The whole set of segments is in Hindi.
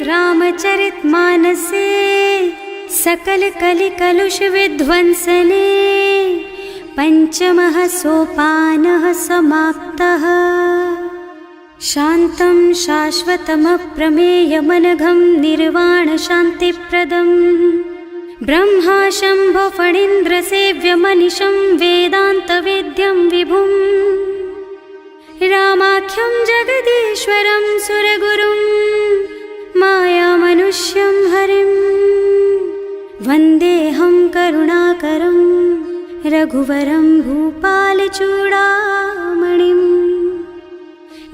रामचरितमानसे सकल कलि कलुष विध्वंसने पंचमः सोपानः समाप्तः। शान्तं शाश्वतमप्रमेयमनघं निर्वाण शान्तिप्रदं ब्रह्मा शम्भो फणीन्द्रसेव्यमनिशं वेदान्तवेद्यं विभुं रामाख्यं जगदीश्वरं सुरगुरुं मायामनुष्यं हरिं वन्देऽहं करुणाकरं रघुवरं भूपालचूडामणिम्।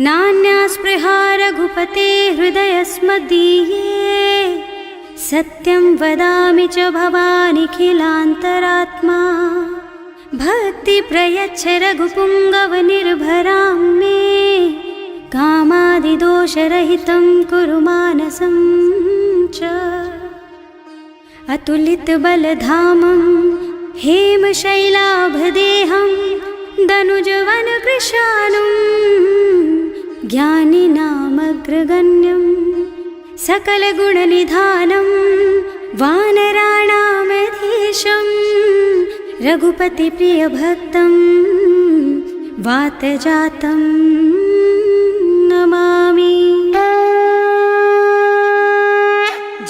नान्या स्पृहा रघुपते हृदयस्मदीये सत्यं वदामि च भवानिखिलान्तरात्मा। भक्ति प्रयच्छ रघुपुङ्गवनिर्भरां मे कामादिदोषरहितं कुरु मानसं च। अतुलितबलधामं हेमशैलाभदेहं दनुजवनकृशानुं ज्ञानिनामग्रगण्यं सकलगुणनिधानं वानराणामधीशं रघुपतिप्रियभक्तं वातजातं नमामि।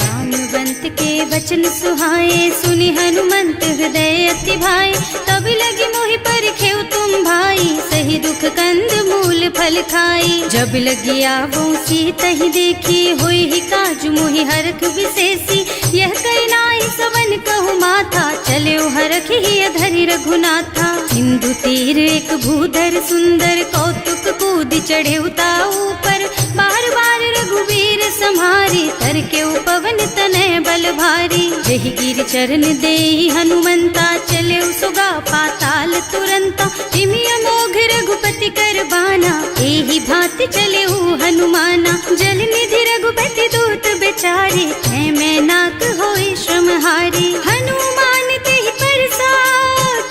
जानुवंत के वचन सुहाए सुनि हनुमंत हृदय अति भाए। तब लगी मोहि परिखेउ तुम भाई सही दुख कंद मूल फल खाई। जब लगी आवो सीतहि देखी होई ही काजु मोहि हरख विशेषी। यह कई नाई सवन कहु माथा चले हरख ही धरि रघुनाथा। सिंधु तीर एक भूधर सुंदर कौतुक कूद चढ़े ऊपर। बार बार रघुवीर सम्हारी तर के पवन तनय बल भारी। जहि गिर चरण देहि हनुमंता चले सुगा पाताल तुरंता। तिमि अमोघ रघुपति कर बाना एहि भांति चले हनुमाना। जल निधि रघुपति दूत बेचारे है मैं नाक होई श्रमहारी। हनुमान तेहि परसा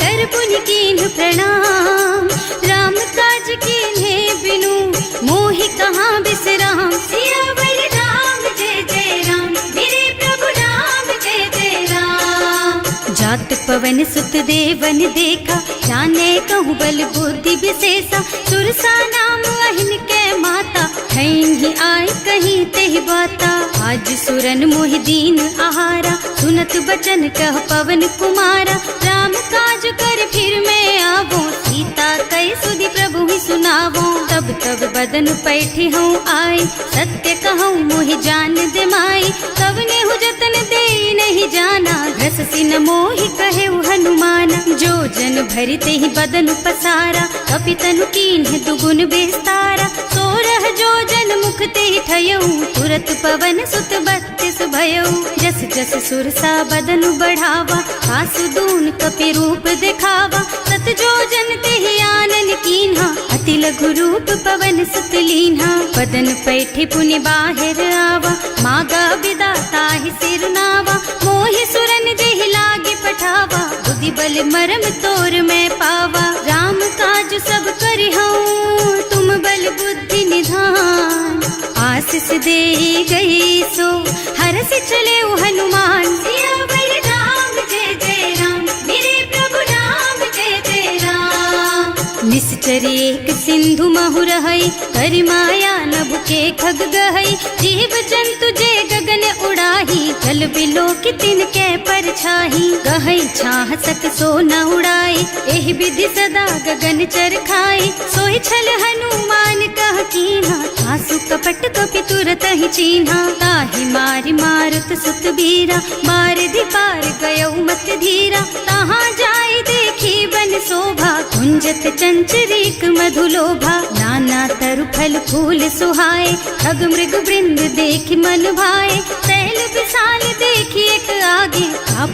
कर पुनि कीन्ह प्रणाम। राम काज कीन्हे बिनु मोहि कहाँ बिसराम। सियावर राम जय जय राम मेरे प्रभु राम जय जय राम। जात पवन सुत देवन देखा जाने कहूँ बल बुद्धि विशेषा। सुरसा नाम अहिन के माता ही आय कहीं तेहि बाता। आज सुरन मोहि दीन आहारा सुनत बचन कह पवन कुमारा। राम काज कर फिर मैं आवो सीता कई सुधि प्रभु ही सुनावो। तब तब बदन पैठी हूँ आए सत्य कहूँ मोहि जान दे माई। तब नेहु जतन दे नहीं जाना घस सिन मोहि कहे हनुमाना। जो जन भरिते ही बदन पसारा कपितनु कीन्ह दुगुन बेस्तारा। सोरह जो जन मुख ते ही ठयऊ तुरत पवन सुत 32 भयऊ। जस जस सुरसा बदन बढ़ावा आसु दून कपि रूप दिखावा। सत जो जन ते ही आनन कीन्हा अति लघु रूप पवन सुत लीन्हा। बदन पैठी पुनि बाहिर आवा मागा विदाता ही सिरनावा। मोहि सुरन जेहि लागे पठावा बुद्धि बल मरम तोर मैं पावा। राम काज सब करिहऊँ तुम बल बुद्धि निधान। आशीष दे गई सो हरस चले हनुमान। सियावर राम जय जय राम मेरे प्रभु राम जय जय राम। निश्चर एक सिंधु महु रहई करि माया नभ के खग गहई। जीव जंतु जे गगन उड़ाही जल बिलो कि तिनके परछाही। गहई छाह सक सो न उड़ाई एहि विधि सदा गगन चर खाई। सोहि छल हनुमान कह कीन्हा आसु कपट कपि तुरत ही चीन्हा। ताहि मारि मारुत सुत बीरा बारिधि पार गयौ मत धीरा। तहाँ जाय देखी बन शोभा कुंजत चंचरीक मधुलोभा। नाना तरु फल फूल सुहाए खग मृग वृंद देखि मन भाए। तैल विशाल देखि एक आगे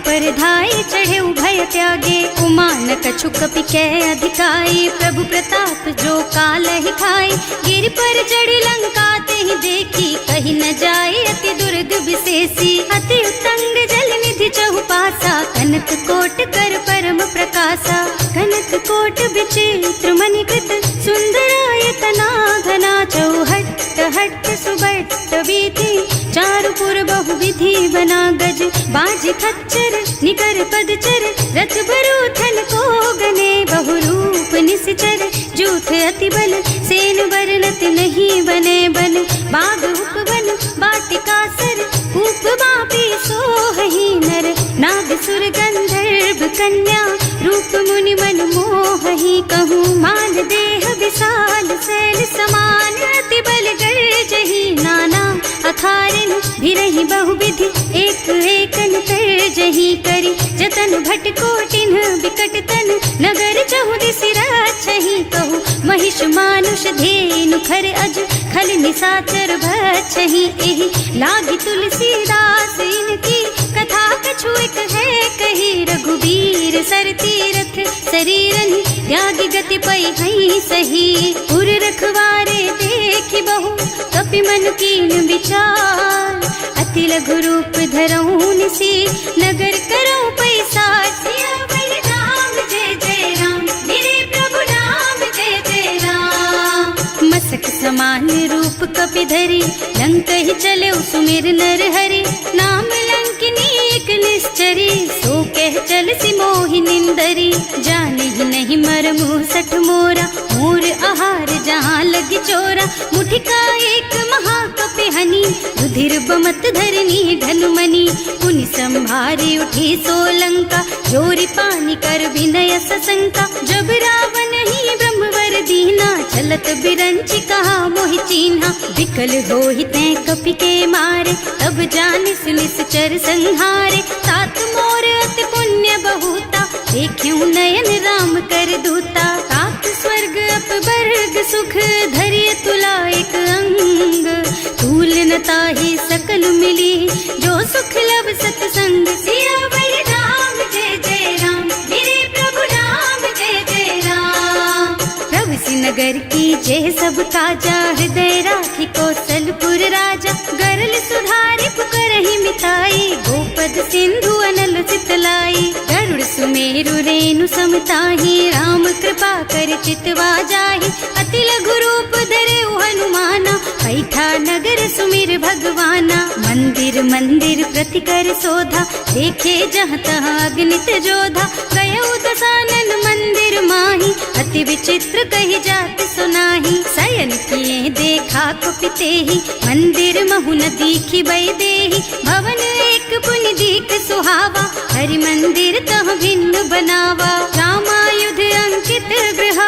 पर धाय चढ़े भय त्यागे। उमान कछु कपि कै अधिकाई प्रभु प्रताप जो काल ही खाई। गिर पर चढ़ी लंका ते ही देखी कहीं न जाए अति दुर्ग विशेषी। अति उत्तंग जल निधि चहुपासा कनक कोट कर परम प्रकाशा। कनक कोट विचित्र मणिकृत सुंदरायतना घना चौहट्ट हट्ट सुबट बीती, चारु पुर बहुविधि बना गज, बाज खच्चर निकर पदचर, रथ बरूथन को गने, बहुरूप निश्चर जूथ अति बल, सेन बरनत नहीं बने बन, बाग उपवन बाटिका सर, कूप बापी सोहहि नर, नाग सुर गंधर्व कन्या, रूप मुनि मन मोहहि, कहूँ मान देह विशाल शैल समान, अति बल गर्जहि नाना अखारन, भिरहि बहुविधि एक एकन तरजहि, करि जतन भट कोटिन बिकट तन, नगर चहुदिसि राछहि, कहूँ महिष मानुष धेनु खर अज, खल निसाचर भक्षहि, एहि लागी तुलसीदास इनकी, कथा कछु एक है कही, रघुबीर सर तीरथ शरीरनि, त्यागी गति पै हई सही, उर रखवारे देखि बहु, कपि मन कीन विचार, अति लघु रूप धरऊं निसी, नगर करऊं पैसार, सियावर राम जय जय राम, मेरे प्रभु राम जय जय राम, मसक समान रूप कपि धरि, लंक ही चले सुमिर नर हरि, नाम लंकिनी एक निश्चरी, सो कह चल सी मोहि निंदरी, जाने ही नहीं मरमु सठ मोरा, मोर आहार जहाँ लगी चोरा, मुठिका एक महाकपि हनी, रुधिर बमत धरनी ढनुमनी, पुनि संभारी उठी सोलंका, जोरी पानी कर विनय सशंका, जब रावण ही ब्रह्मवर दीना, चलत बिरंची कहा मोहि चीन्हा, विकल होहि तै कपि के मारे, तब जानिस निश्चर संहारे, तात मोर अति पुण्य बहुता, देखियो नयन राम कर दूता, तात स्वर्ग अपवर्ग सुख, धरिय तुला एक अंग, तूल न ताहि सकल मिली, जो सुख लब सतसंग, सियावर राम जय जय राम, मेरे प्रभु राम जय जय राम, प्रभु नगर की जय सब काजा, हृदय राखी कौशलपुर राजा, गरल सुधारि पुकारहि मिताई, गोपद सिंधु अनल चितलाई, गरुड़ सुमेरु रेणु समताहि, राम कृपा कर चितवा जाहि, अति लघु रूप धरे हनुमाना, बैठा नगर सुमिर भगवाना, मंदिर मंदिर प्रति कर शोधा, देखे जहाँ तहाँ अगणित जोधा, गयो दसानन मंदिर माही, अति विचित्र कही जाति सुनाही, शयन किए देखा कुपिते ही, मंदिर महु न दीखी बई देही, भवन एक पुनि दीख सुहावा, हरि मंदिर तह भिन्न बनावा, रामायुध अंकित गृह,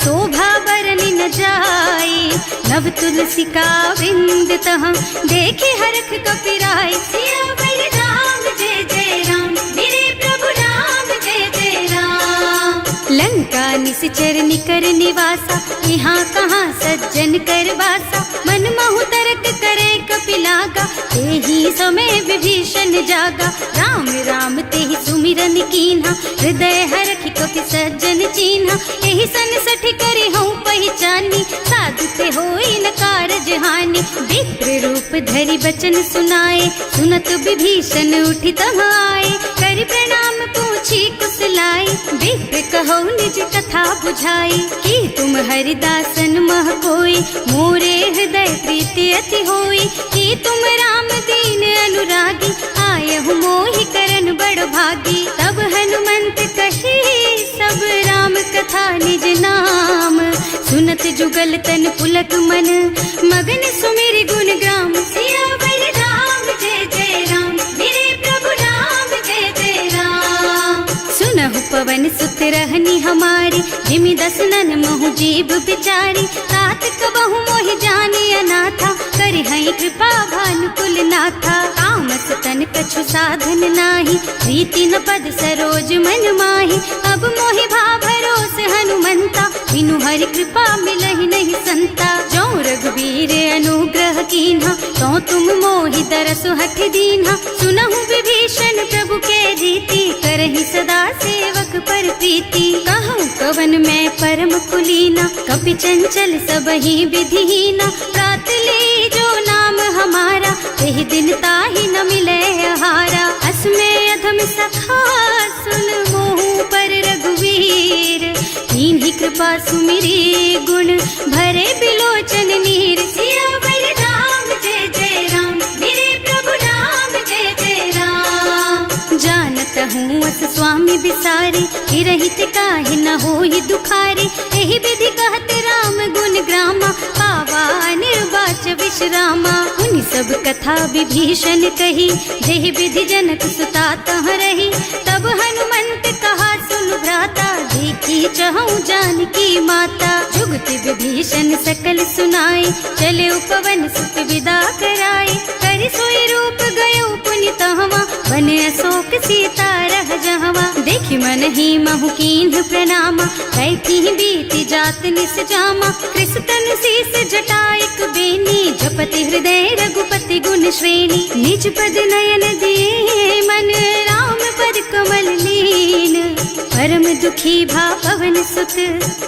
शोभा बरनि न जाई, नव तुलसी का बिंद तह, देखे हरख कपिराई, सियावर राम जय जय राम, मेरे प्रभु राम जय जय राम, लंका निश्चर निकर निवासा, यहाँ कहाँ सज्जन कर वासा, मन महु तरक करे कपिलागा, तेहि समय विभीषण जागा, राम राम तेहि सुमिरन कीन्हा, हृदय हरखि कपि सज्जन चीन्हा, एहि सन सठ करे हूँ पहचानी, साधु ते होई न कारज हानि, विप्र रूप धरि बचन सुनाए, सुनत विभीषण उठि तहाँ आए, करि प्रणाम पूछी कुशलाई, विप्र कहो निज कथा बुझाई, कि तुम हरिदासन मह कोई, मोरे हृदय प्रीति अति होई, कि तुम राम दीन अनुरागी, आयहु मोहि करन बड़ भागी, तब हनुमंत कही सब राम कथा निज नाम, सुनत जुगल तन पुलक मन, मगन सुमिर गुण ग्राम, सियावर राम जय जय राम, मेरे प्रभु राम जय जय राम, सुनहु पवन सुत रहनी हमारी, जिमि दसनन महु जीव बिचारी, तात कबहु मोहि जानी अनाथा, करि हई कृपा भानुकुल नाथा, तामस तन कछु साधन नाही, प्रीति न पद सरोज मन माही, अब मोहि भा भरोस हनुमंता, बिनु हरि कृपा मिलहि नहीं संता, जो रघुबीर अनुग्रह कीन्हा, तो तुम मोहि तरसु हठ दीन्हा, सुनहु विभीषण प्रभु के रीति, करहि सदा सेवक पर प्रीति, कहूँ कवन मैं परम कुलीना, कपि चंचल सबहि विधिहीना, प्रात ले जो नाम हमारा, तेहि दिन ताहि न मिले आहारा, असमय अधम सखा सुन मोहु पर रघुवीर, कीन्ही कृपा सुमिरी गुण भरे बिलोचन नीर, सियावर स्वामी बिसारी, रहित काहे न होई दुखारी। एहि विधि कहत राम गुण ग्रामा, पावा निर्वाच विश्रामा। उन सब कथा विभीषण कही, जेहि विधि जनक सुता तह रही। तब हनुमंत कहा सुन भ्राता, देखी चहु जानकी माता। जुगति विभीषण सकल सुनाई, चले उपवन सुत विदा कराई। करि सोई रूप गयो पुनि तहवा, बने अशोक सीता रह जहवा। देखि मन ही महु कीन्ह प्रणामा, कैथी बीति जात निस जामा। कृष तनु शीस जटाइक बेनी, जपति हृदय रघुपति गुण श्रेणी। निज पद नयन दिए मन, राम पद कमल लीन। परम दुखी भा पवन सुत,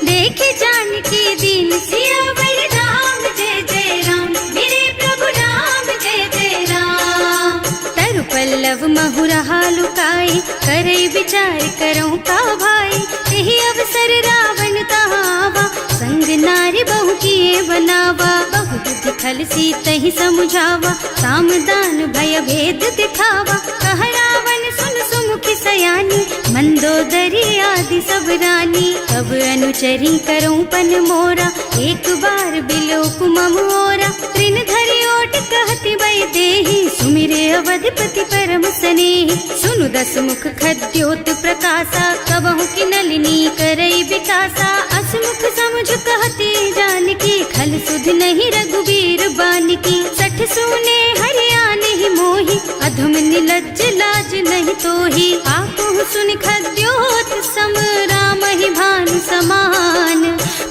देखे जानकी दीन। सियावर राम जय जय राम, मेरे प्रभु राम जय जय राम। तरु पल्लव महुरहा लुकाई, करई विचार करऊं का भाई। यही अवसर रावण तहावा, संग नारी बहु किए बनावा। बहु बुद्धि खल सीतहि समुझावा, साम दान भय भेद दिखावा। कह रावण सुन सुमुखी सयानी, मंदोदरी आदि सब रानी। तब अनुचरी करऊं पन मोरा, एक बार बिलोक मम ओरा। तृण धरि ओट कहति बई देहि, सुमिरे अवधिपति परम स्नेहि। सुनु दस मुख खद्योत प्रकाशा, कबहु की नलिनी करई विकासा। असमुख समझ कहती जानकी, खल सुध नहीं रघुबीर बानकी। सठ सूने हरियाणा ही मोही, अधम निलज्ज लाज नहीं तोही। आपहु सुन खद्योत सम, राम ही भानु समान।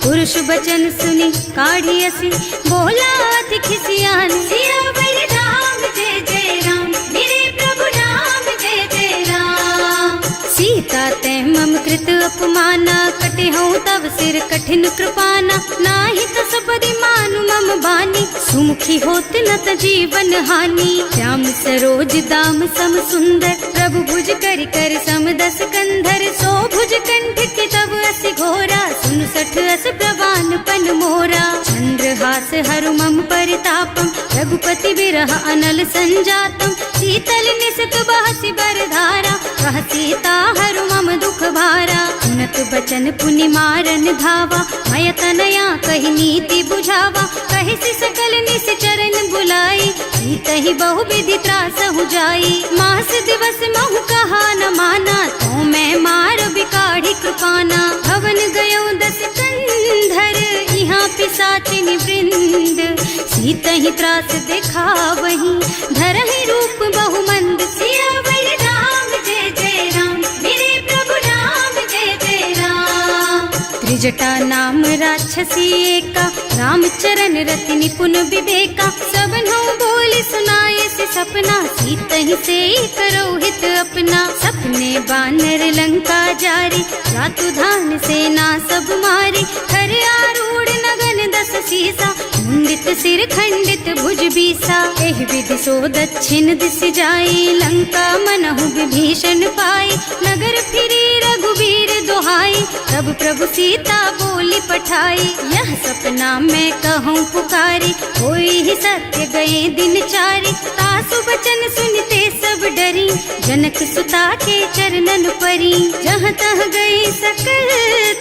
पुरुष बचन सुनि काढ़ी असी, बोला अति खिसियान। सियावर राम जय जय राम, मेरे प्रभु राम जय जय राम। सीता ते मम कृत अपमाना, कटे हूँ तब सिर कठिन कृपाना। नाही त सबदि मानु मम बानी, सुमुखी होत न त जीवन हानि। श्याम सरोज दाम सम सुंदर, प्रभु भुज कर कर सम दस कंधर। सो भुज कंठ के तब असि घोरा, सुन सठ अस प्रवान पन मोरा। चंद्रहास हरु मम परितापम, रघुपति बिरह अनल संजातम। शीतल निसत बहसि बरधारा, कह सीता हरु मम दुख भारा। सुनत बचन पुनि मारन धावा, मय तनया कहि नीति बुझावा। कहि सि सकल निश्चरण बुलाई, सीतहि बहु विधि त्रासहु जाई। मास दिवस महु कहा न माना, तो मैं मार बिकाढ़ी कृपाना। भवन गयो दस कंधर, यहाँ पिशाचिनी वृंद। सीतहि त्रास दिखावहीं, धरहि रूप बहु मंद। सियावर राम जय जय राम, मेरे प्रभु राम जय जय राम। त्रिजटा नाम राक्षसी एका, राम चरण रति निपुण विवेका। सबन्हु बोली सुनाए से सपना, सीतहि से करो हित अपना। सपने बानर लंका जारी, रातु धान सेना सब मारी। खर आरूढ़ नगन दस सीसा, मुंडित सिर खंडित भुज बीसा। एहि विधि सो दक्षिण दिस जाई, लंका मनहु विभीषण पाई। नगर फिरी रघुबीर दोहाई, तब प्रभु सीता बोली पठाई। यह सपना मैं कहूँ पुकारी, होई ही सत्य गए दिन चारी। तासु बचन सुनते सब डरी, जनक सुता के चरणन परी। जहाँ तह गई सकल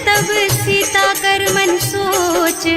तब सीता कर मन सोच।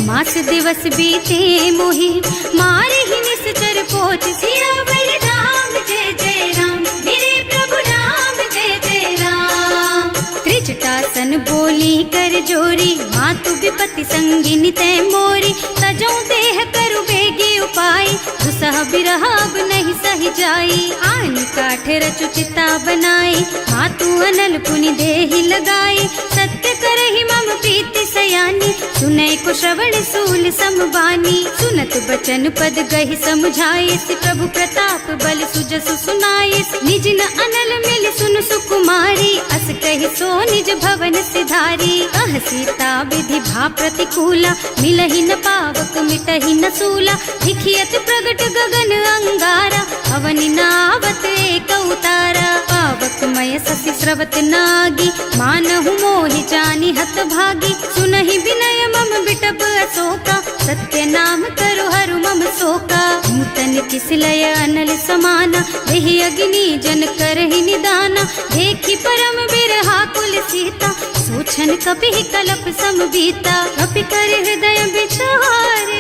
मास दिवस बीते मोहि, मारे ही निश्चर पोच। सियावर राम जय जय राम, मेरे प्रभु राम जय जय राम। त्रिजटासन बोली कर जोरी, मातु विपति संगिनी तै मोरी। तजो देह करु बेगी उपाय, दुसह बिरह अब नहीं सही जाई। आन काठ रचु चिता बनाई, मातु अनल पुनि देहि लगाई। सत्य करहि मम प्रीति सयानी, सुनै को श्रवण सूल समबानी। सुनत बचन पद गहि समझाए, प्रभु प्रताप बल सुजसु सुनाए। निज न अनल मिल सुन सुकुमारी, अस कहि सो निज भवन सिधारी। कह सीता विधि भा प्रतिकूला, मिलहि न पावक मिटहि न सूला। लिखियत प्रगट गगन अंगारा, अवनि नावत एक उतारा। पावक मय ससि स्रवत नागी, मानहु मोहि जानि हत भागी। सुनहि विनय मम बिटप अशोका, सत्य नाम करु हरु मम शोका। नूतन मन किसलय अनल समाना, देहि अग्नि जन करहि निदाना, देखी परम बिरहा कुल सीता, सोचन कपि कलप सम बीता, कपि कर हृदय विचार,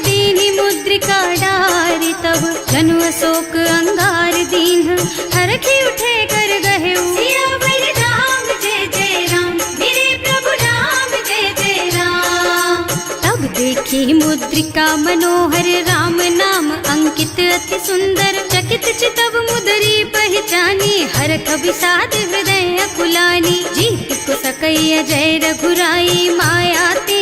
दीनी मुद्रिका डारी, तब जनु अशोक अंगार दीन, हरखी उठे कर गहे सियावर राम जय जय राम, मेरे प्रभु राम जय जय राम। तब देखी मुद्रिका मनोहर, राम नाम अंकित अति सुंदर, चकित चितव मुदरी पहचानी, हरख विषाद हृदय अकुलानी, जीत को सकैय जय रघुराई, माया ते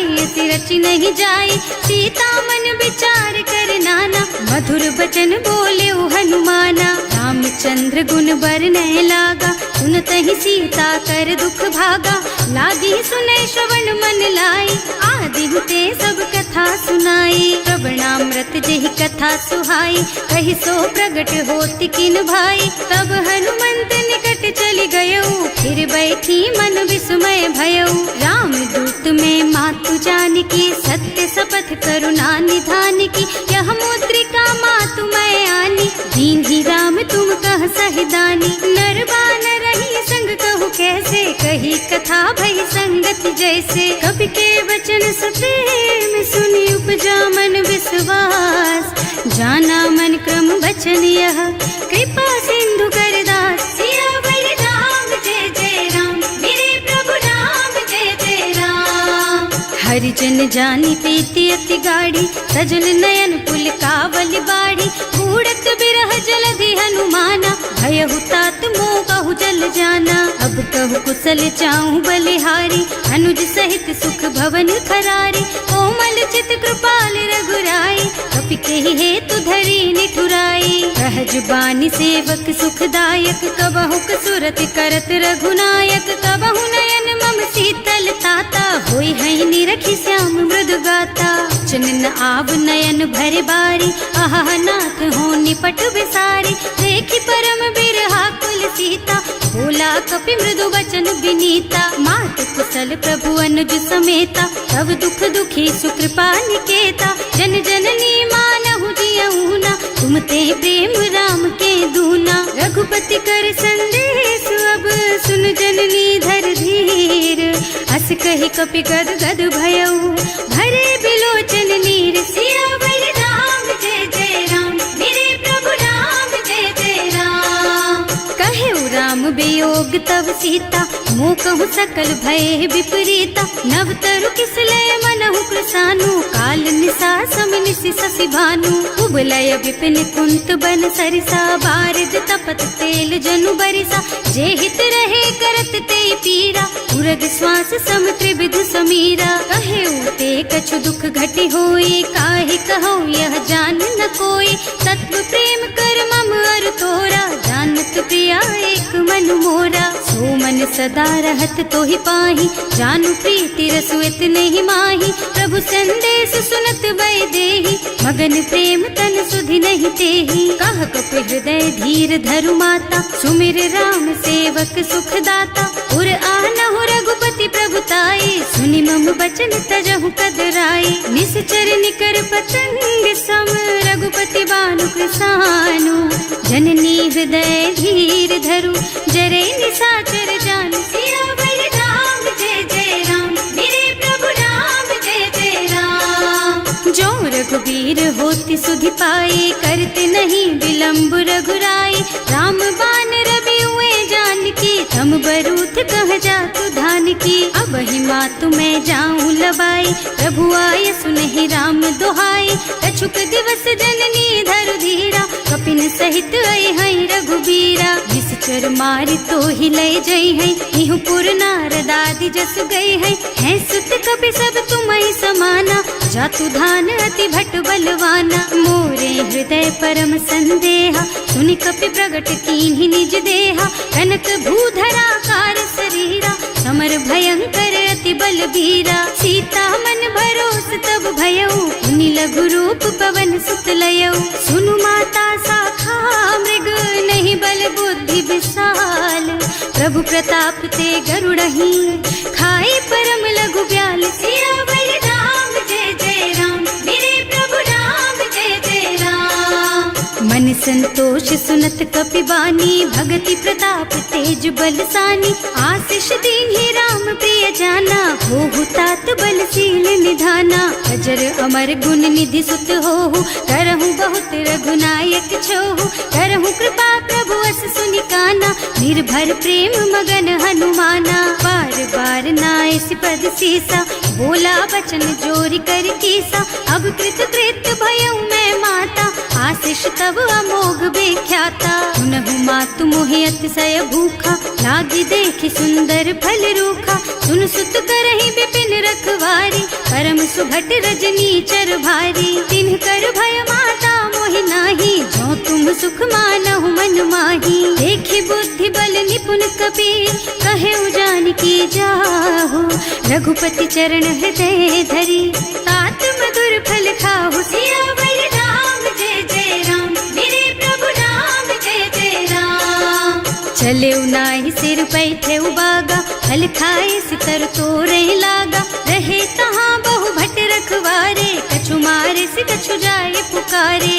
रचि नहीं जाई, सीता मन विचार कर नाना, मधुर बचन बोले हनुमाना, रामचंद्र गुण बरनय लागा, सुनतहि सीता कर दुख भागा, लागी सुनै श्रवण मन लाई, आदि ते सब कथा सुनाई, श्रवणामृत जेहि कथा सुहाई, कहि सो प्रगट होति किन भाई, तब हनुमंत निकट चली गयऊ, फिर बैठी मन विस्मय भयऊ, राम दूत में मातु जानकी, सत्य शपथ करुणा निधान की, यह मुद्रिका मातु मैं आनी, दीन ही राम तुम कह सहिदानी, नरबान रही संग कहु कैसे, कही कथा भई संगति जैसे, कवि के वचन सप्रेम सुनि उपजा मन विश्वास, जाना मन क्रम वचन यह, कृपा सिंधु कर दास, सियावर राम जय जय राम, मेरे प्रभु राम जय जय राम। हरिजन जानी प्रीति अति गाढ़ी, सजल नयन पुल कावल बाड़ी, बूढ़त बिरह जलधि हनुमाना, भयहु तात मोह कहु जल जाना, अब कहु कुशल चाहु बलिहारी, अनुज सहित सुख भवन खरारी, कोमल चित कृपाल रघुराई, कपि केहि हेतु धरी निठुराई, सहज बानी सेवक सुखदायक, कबहु सुरत करत रघुनायक, कबहु नयन मम शीतल ताता, होई है निरखी श्याम मृदु गाता, चनन आव नयन भर बारी, आहा नाथ हो निपट बिसारी, देखी परम बिरहा कुल सीता, बोला कपि मृदु वचन विनीता, मात कुशल प्रभु अनुज समेता, तब दुख दुखी सुकृपा निकेता, जन जननी मानहु जियऊना, तुम ते प्रेम राम के दूना, रघुपति कर संदेश अब सुन जननी धर धीर, हस कहि कपि गद गद भयऊ, भरे बिलोचन नीर, सियावर राम जय जय राम, मेरे प्रभु राम जय जय राम। कहे राम वियोग तब सीता, मोह कहु सकल भय विपरीता, नव तरु किसलय मनहु कृसानु, काल निसा समिनिसि शशि भानु, उबलय विपिन कुंत बन सरिसा, बारिज तपत तेल जनु बरिसा, जे हित रहे करत ते पीरा, उरग श्वास सम त्रिविध समीरा, कहे ते कछु दुख घटी होई, काहे कहो यह जान न कोई, तत्व प्रेम कर मम अर तोरा, जानत प्रिया एक मन मोरा, सो मन सदा रहत तोहि पाही, जानु प्रीति रसु इतने ही माही, प्रभु संदेश सुनत वै देही, मगन प्रेम तन सुधि नहीं तेही, कह कपि हृदय धीर धरु माता, सुमिर राम सेवक सुखदाता, उर आनहु रघुपति प्रभुताई, सुनि मम बचन तजहु कदराई, निश्चर निकर पतंग सम, रघुपति बानु कृसानु, जननी हृदय धीर धरु, जरे निशाचर जानु, सियावर राम जय जय राम, मेरे प्रभु राम जय जय राम। जो रघुबीर होति सुधि पाए, करते नहीं विलंब रघुराई, राम बान रवि हुए जानकी, थम बरूथ कह जातु धान की, अब ही मातु मैं जाऊं लबाई, प्रभु आय सुनहि राम दुहाई, कछुक दिवस जननी धरु धीरा, कपिन सहित आई हई रघुबीरा, निश्चर मारि तो ही लय जई है, इहु पुर नारद आदि जस गई है सुत कपि सब तुमहि समाना, जातु धान अति भट बलवाना, मोरे हृदय परम संदेहा, सुनि कपि प्रगट कीन्हि निज देहा, कनक भूधरा कार शरीरा, समर भयंकर अति बलबीरा, सीता मन भरोस तब भयऊ, मुनि लघु रूप पवन सुत लयऊ, सुनु माता शाखा मृग नहीं बल बुद्धि विशाल, प्रभु प्रताप ते गरुड़हि, खाई परम लघु ब्याल, सियावर राम जय जय राम, मेरे प्रभु राम जय जय राम। संतोष सुनत कपि बानी, भगति प्रताप तेज बलसानी। आशीष दीन्हि राम प्रिय जाना, होहु तात बलशील निधाना। अजर अमर गुण निधि सुत होहु, करहु बहुत रघुनायक छोहु। करहु कृपा प्रभु अस सुनि काना, निर्भर प्रेम मगन हनुमाना। बार बार नाइस पद सीसा, बोला बचन जोरी कर कीसा। अब कृत कृत भयउ मैं माता, आशीष तब अमोघ बेख्याता। सुनहु मातु मोहि अतिशय भूखा, लागी देखि सुंदर फल रूखा। सुन सुत करहि विपिन रखवारी, परम सुभट रजनी चर भारी। तिन्ह कर भय माता मोहि नाही, जो तुम सुख मानहु मन माही। देखि बुद्धि बल निपुण कबीर, कहे जानकी जाहु। रघुपति चरण हृदय धरी, तात मधुर फल खाहु। सियावर राम जय जय राम, मेरे प्रभु राम जय जय राम। चले नाहि सिर बैठे बागा, फल खाए सितर तोरे लागा। रहे तहाँ बहु भट रखवारे, कछु मारे से कछु जाए पुकारे।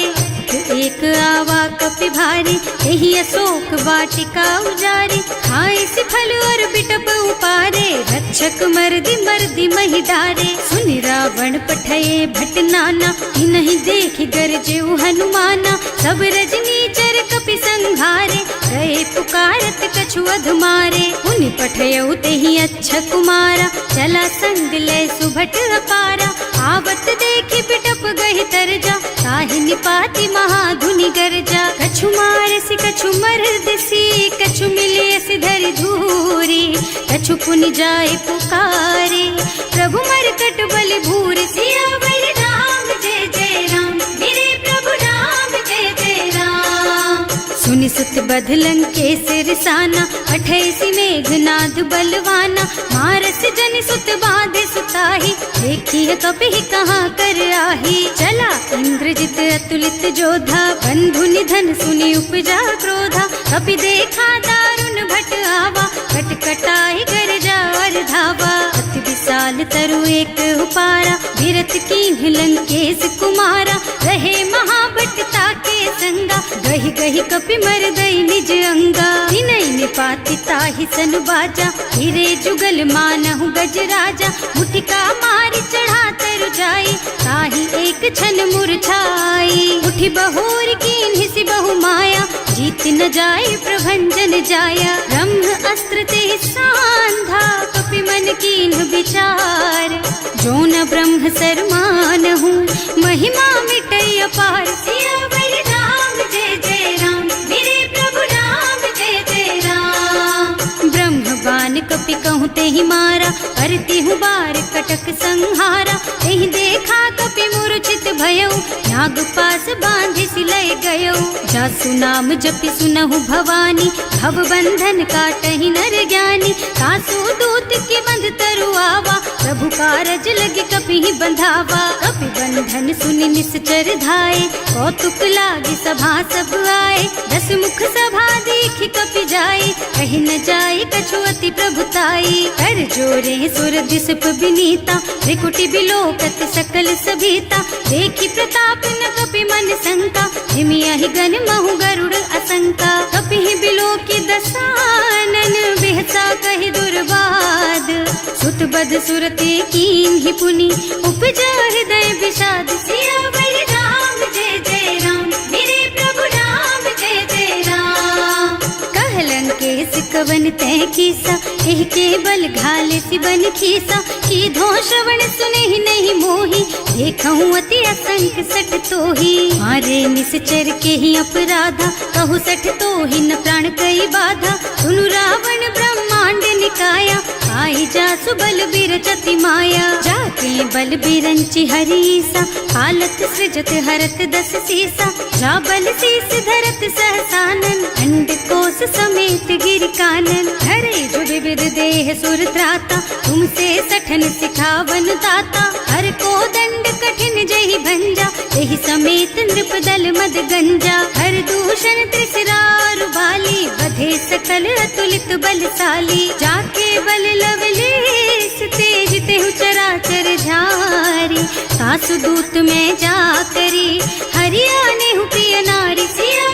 एक आवा कपि भारी, यही अशोक वाटिका उजारी। खाए से फल और बिटप उपारे, रक्षक मर्दी मर्दी मही डारे। सुनि रावण पठये भट नाना, नहीं देखि गरजे हनुमाना। सब रजनी चर कपि संघारे, गए पुकारत कछु अधमारे। उनि पठयउ तेहि अच्छा कुमारा, चला संग लय सुभट अपारा। आवत देखि बिटप गहि तरजा, ताहि निपाति महाधुनि गरजा। कछु मारसि कछु मरदसी, कछु मिलियसि धरि धूरी। कछु पुनि जाए पुकारे, प्रभु मरकट बल भूरि। सियावर राम जय जय राम, मेरे प्रभु राम जय जय राम। सुनि सुत बध लंकेश रिसाना, पठैसि मेघनाद बलवाना। मारस जन सुत बांधे सुताही, देखिए कपि कहाँ कर आही। चला इंद्रजित अतुलित जोधा, बंधु निधन सुनि उपजा क्रोधा। कपि देखा दारुण भट आवा, कटकटाई गरजा और धावा। अति विशाल तरु एक उपारा, विरत कीन्ह लंकेश कुमारा। रहे महाभट ताके संगा, गहि गहि कपि मर गई निज अंगा। विनय निपाति ताहि सन बाजा, हिरे जुगल मानहु गज राजा। मुठिका मारि चढ़ा तरु जाई, ताहि एक छन मुरझाई। उठि बहोर कीन्हि सि बहु माया, जीत न जाए प्रभंजन जाया। ब्रह्म अस्त्र ते सांधा, कपि मन कीन्ह विचार। जो न ब्रह्म सर मानहु, महिमा मिटै अपार। सियावर राम जय जय राम, मेरे प्रभु राम जय जय राम। ब्रह्म बान कपि कहूँ तेहि मारा, करती हूँ बार कटक संहारा। तेहि देखा कपि मूर्छित भयउ, नाग पास बांधि सिलय गयउ। जासु नाम जपि सुनहु भवानी, भव बंधन काटहि नर ज्ञानी। तासु दूत के बंध तरु आवा, प्रभु कारज लगे कपि बंधावा। कपि बंधन सुनि निश्चर धाये, कौतुक लागी सभा सब आए। 10 मुख सभा देखि कपि जाए, कहि न जाए कछु अति प्रभुताई। कर जोरे सुर दिसप विनीता, त्रिकुटि बिलोकत सकल सभीता। देखि प्रताप न कपि मन शंका, हिमियहि गण महु गरुड़ असंका। कपि बिलोकि दसानन, बिहसा कहि दुर्बाद। सुत बद सुरते कीन्हि पुनि, उपजा हृदय विषाद। सियावर राम जय जय राम, मेरे प्रभु राम जय जय राम। कह लंकेश कवन तै कीसा, एह के बल घाले सि बन खीसा। कीधो श्रवण सुनेहि नहीं मोहि, देखहु अति असंख सठ तोहि। मारे निश्चर के ही अपराधा, कहु सठ तोहि न प्राण कई बाधा। सुनु रावण ब्रह्मांड निकाया, आई जासु बल बिरचति माया। जाके बल बिरंचि हरीसा, हालत सृजत हरत 10 सीसा। जा बल शीस धरत सहसानन, अंड कोस समेत गिर कानन। हरे जो विविध देह सुर त्राता, तुमसे सठन सिखावन दाता। हर को दंड कठिन जहि भंजा, तेहि समेत नृप दल मद गंजा। हर दूषण त्रिसरारु बाली, बधे सकल अतुलित बलशाली। जाके बल लवलेश, तेज तेहु चराचर झारी। सासु दूत में जा करी, हरियाणे हु प्रिय नारी। सिया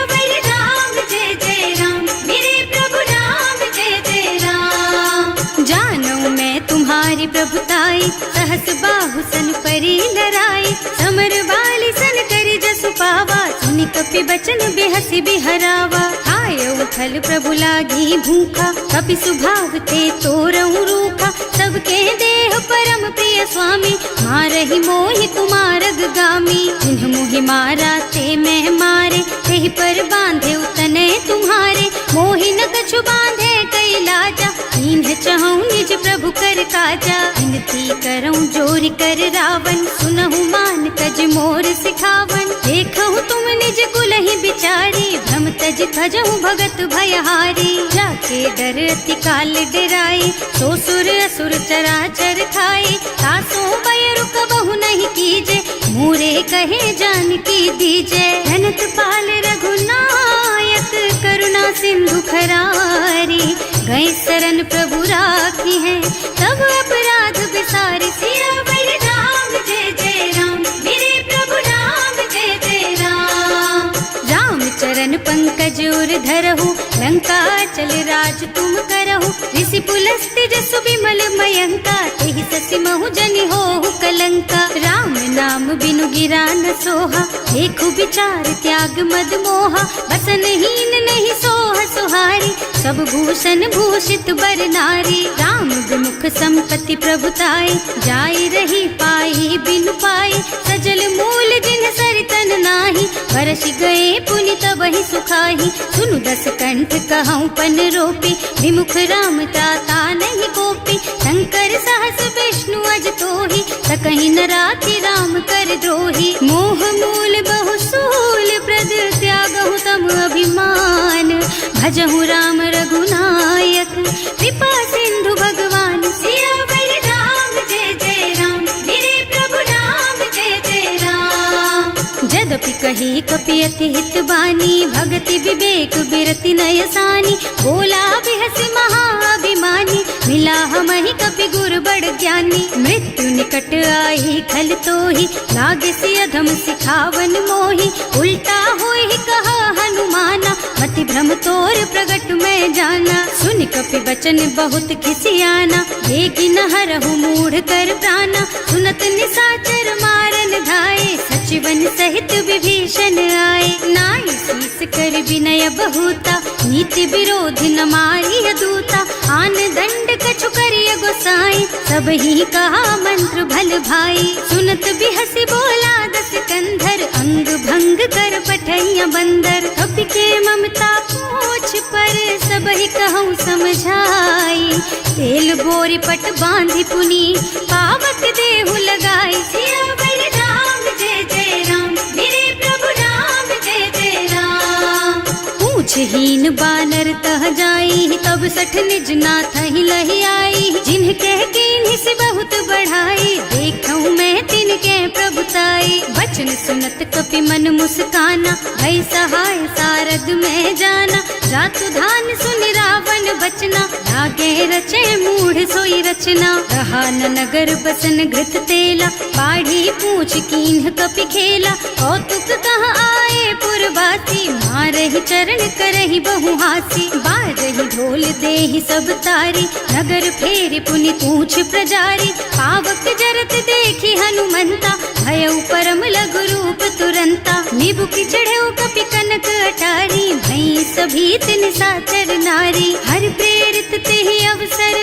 प्रभुताई, सहस बाहु सन परी लराई, समर बाली सन करी जसु पावा, सुनि कपि बचन बेहसी बिहरावा। आयऊ फल प्रभु लागी भूखा, कपि सुभाव ते तोरऊ रूखा, सबके देह परम प्रिय स्वामी, मारहि मोहि कुमारग गामी। जिन्ह मोहि मारा ते मैं मारे, तेहि पर बांधे उतने तुम्हारे, मोहि न कछु बांधे कई लाजा, इन्ह चहु निज प्रभु कर काजा। विनती करऊं जोरि कर रावण, सुनहु मान तज मोर सिखावन, देखहु तुम निज कुलहि बिचारी, भ्रम तज भजहु भगत भयहारी। जाके डर अति काल डराई, सो सुर असुर चराचर खाए, तासो बैरु कबहु नहीं कीजे, मोरे कहे जानकी दीजे। धनत पाल रघुनायक, करुणा सिंधु खरारी, गए शरण प्रभु राखी है, तब अपराध बिसारी। सियावर राम जय जय राम, मेरे प्रभु राम जय जय राम। राम चरण पंकज उर धरहु, लंका चल राज तुम करहु, ऋषि पुलस्त जसु बिमल मयंका, तेहि ससि महु जनि होहु कलंका। राम नाम बिनु गिरा न सोहा, देखु विचार त्याग मद मोहा, बसन हीन नहीं सोह सुहारी, सब भूषण भूषित बर नारी। राम विमुख संपत्ति प्रभुताई, जाई रही पाई बिनु पाई, सजल मूल जिन सरितन नाही, बरस गए पुनि तबहि सुखाही। सुनु दस कंठ कहऊँ पन रोपी, विमुख राम त्राता नहीं कोपी, शंकर सहस विष्णु अज तोहि, सकहि न राखि राम कर द्रोही। मोह मूल बहु सूल प्रद, त्यागहु तम अभिमान, भजहु राम रघुनायक, कृपा सिंधु भगवान। सियावर राम जय जय राम, मेरे प्रभु राम जय जय राम। जदपि कही कपि अति हित बानी, भगति विवेक बिरति नय सानी, बोला बिहसि महाअभिमानी, मिला हमहि कपि गुर बड़ ज्ञानी। मृत्यु निकट आई खल तोहि, लागे सि अधम सिखावन मोहि, उल्टा होहि कहा हनुमाना, मति भ्रम तोर प्रगट में जाना। सुनि कपि बचन बहुत खिसियाना, देगी न हरहु मूढ़ कर प्राणा, सुनत निसाचर मारन धाये, सचिवन सहित विभीषण आए। नाई शीस कर विनय बहुता, नीति विरोध न मारिय दूता, आन दंड कछु करिय गोसाई, सब ही कहा मंत्र भल भाई। सुनत बिहसि बोला दस कंधर, अंग भंग कर पठैया बंदर, कपि के ममता पूछ पर, सब ही कहूँ समझाई। तेल बोरी पट बांधि पुनी, पावक देहु लगाई। सियावर राम जय जय राम, मेरे प्रभु राम जय जय राम। पूछहीन बानर तह जाई, तब सठ निज नाथ ही लही आई, जिन्ह कह कीन्हि से बहुत बढ़ाई, देखऊँ मैं तिनके प्रभुताई। वचन सुनत कपि मन मुस्काना, भई सहाय सारद में जाना, जातु धान सुनि रावण बचना, लागे रचे मूढ़ सोई रचना। रहा न नगर बसन घृत तेला, बाढ़ी पूछ कीन्ह कपि खेला, कौतुक कह आए पुरवासी, मारहि चरण करहि बहु हासी। बाजहि ढोल देहि सब तारी, नगर फेरि पुनि पूछ प्रजारी, पावक जरत देखि हनुमंता, भयउ परम लघु रूप तुरंता। निबुकि चढ़ऊ कपि कनक अटारी, भई सभीत निसाचर नारी। हर प्रेरित तेहि अवसर,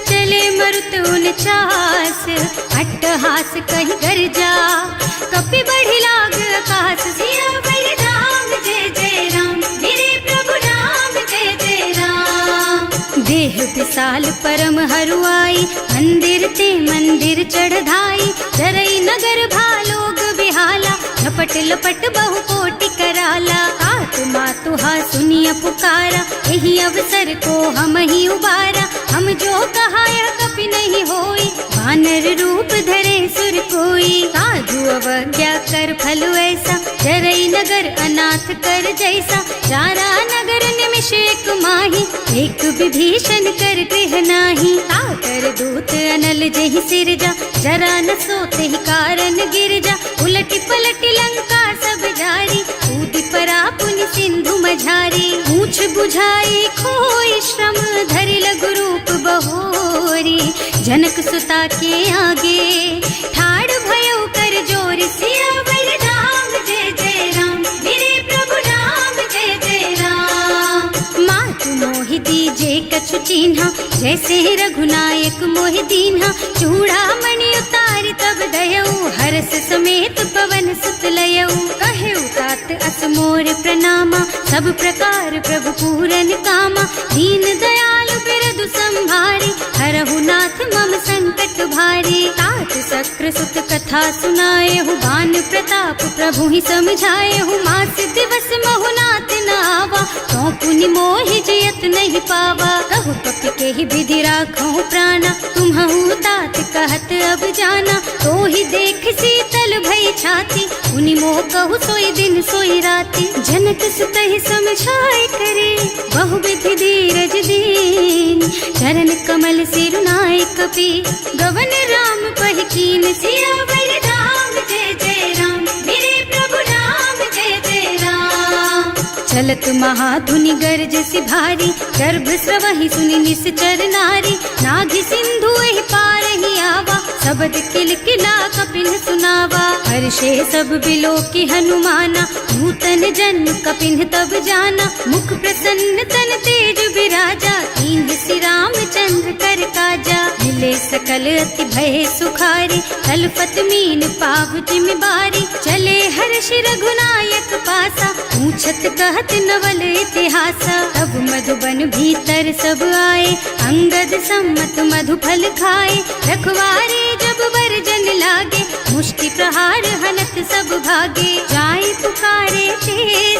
चले मरुत उनचास, अट्टहास कहि गर्जा, कपि बढ़ि लाग आकाश। सियावर राम जय जय राम, मेरे प्रभु राम जय जय राम। देह विशाल परम हरुआई, मंदिर ते मंदिर चढ़धाई, जरई नगर भालोग बिहाला, झपट लपट बहु कोटि कराला। आत्मा तुहा सुनिय पुकारा, यही अवसर को हम ही उबारा, हम जो कहा यह कपि नहीं होई, वानर रूप धरे सुर कोई। साधु अवज्ञा कर फल ऐसा, जरई नगर अनाथ कर जैसा, जारा नगर निमिष एक माही, एक विभीषण कर गृह नाही। आकर दूत अनल जहि सिरजा, जरा न सोते ही कारण गिर जा, उलटी पलटी लंका सब जारी, कूदि परा पुनि सिंधु मझारी। पूछ बुझाई खोई श्रम, धरि लघु रूप बहोरी। जनक सुता के आगे ठाड़ भयो कर जोर, सियावर राम जय जय राम, मेरे प्रभु राम जय जय राम। मातु मोहि दीजे कछु चिन्हा, जैसे रघुनायक मोहि दीन्हा। चूड़ामणि उतारि तब दयऊ, हरस समेत पवन सुत लयऊ। कहेउ तात अस मोर प्रणामा, सब प्रकार प्रभु पूरन कामा। दीन दयालु बिरदु संभारी, हरहु नाथ मम संकट भारी। तात सक्र सुत कथा सुनाएहु, बान प्रताप प्रभु ही समझाएहु। मास दिवस महु नाथ न आवा, तो पुनि मोहि जयत नहीं पावा। कहु कपि के ही विधि राखहु प्राणा, तुम्हु तात कहत अब जाना। तो ही देख शीतल भई छाती, उनि मोह कहु सोई दिन सोई राती। जनक सुतहि समझाए करे, बहु विधि धीरज दीन। चरण कमल सिरुनाए कपि, गवन राम पहि कीन। सियावर राम जय जय राम, मेरे प्रभु राम जय जय राम। चलत महाधुनि गरज सि भारी, गर्भ स्रवहि सुनि निश्चर नारी। नाभि सिंधु एहि पारहि आवा, शब्द किलकिला कपिन सुनावा। हर्षे सब बिलो की हनुमाना, नूतन जन्म कपिन तब जाना। मुख प्रसन्न तन तेज विराजा, कीन्ह श्री रामचंद्र कर काजा। मिले सकल अति भय सुखारी, तलपत मीन पाव जिम बारी। चले हर्ष रघुनायक पासा, पूछत कहत नवल इतिहासा। तब मधुबन भीतर सब आए, अंगद सम्मत मधु फल खाए। रखवारे जब बरजन लागे, मुष्टि प्रहार हनत सब भागे। जाय पुकारे ते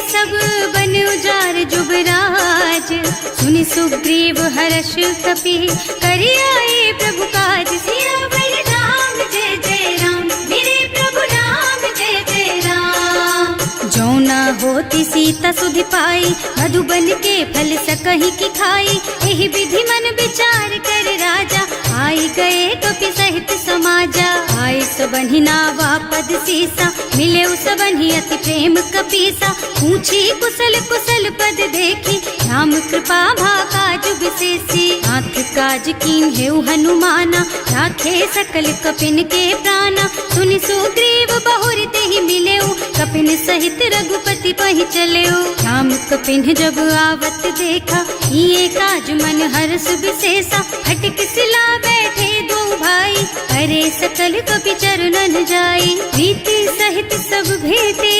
सब बन उजार जुबराज। सुनि सुग्रीव हर्ष कपि, करि आए प्रभु काज। सियावर राम जय जय राम, मेरे प्रभु राम जय जय राम। जो न होती सीता सुधि पाई, मधुबन के फल सकहि की खाई। एहि विधि मन विचार कर राजा, आई गए कपि सहित समाजा। आए सबन्हि नावा पद सीसा, मिले सबन्हि अति प्रेम कपीसा। पूछी कुशल कुशल पद देखी, राम कृपा भाका जुग सेसी। नाथ काज कीन्हेउ हनुमाना, राखे सकल कपिन के प्राणा। सुनि सुग्रीव बहुरि तेहि मिलेउ, कपिन सहित रघुपति पहि चलेउ। राम कपिन जब आवत देखा, ये काज मन हर्ष विशेषा। हटिक सिला बैठे दो भाई, अरे सकल कपि चरणन जाई। प्रीति सहित सब भेटे,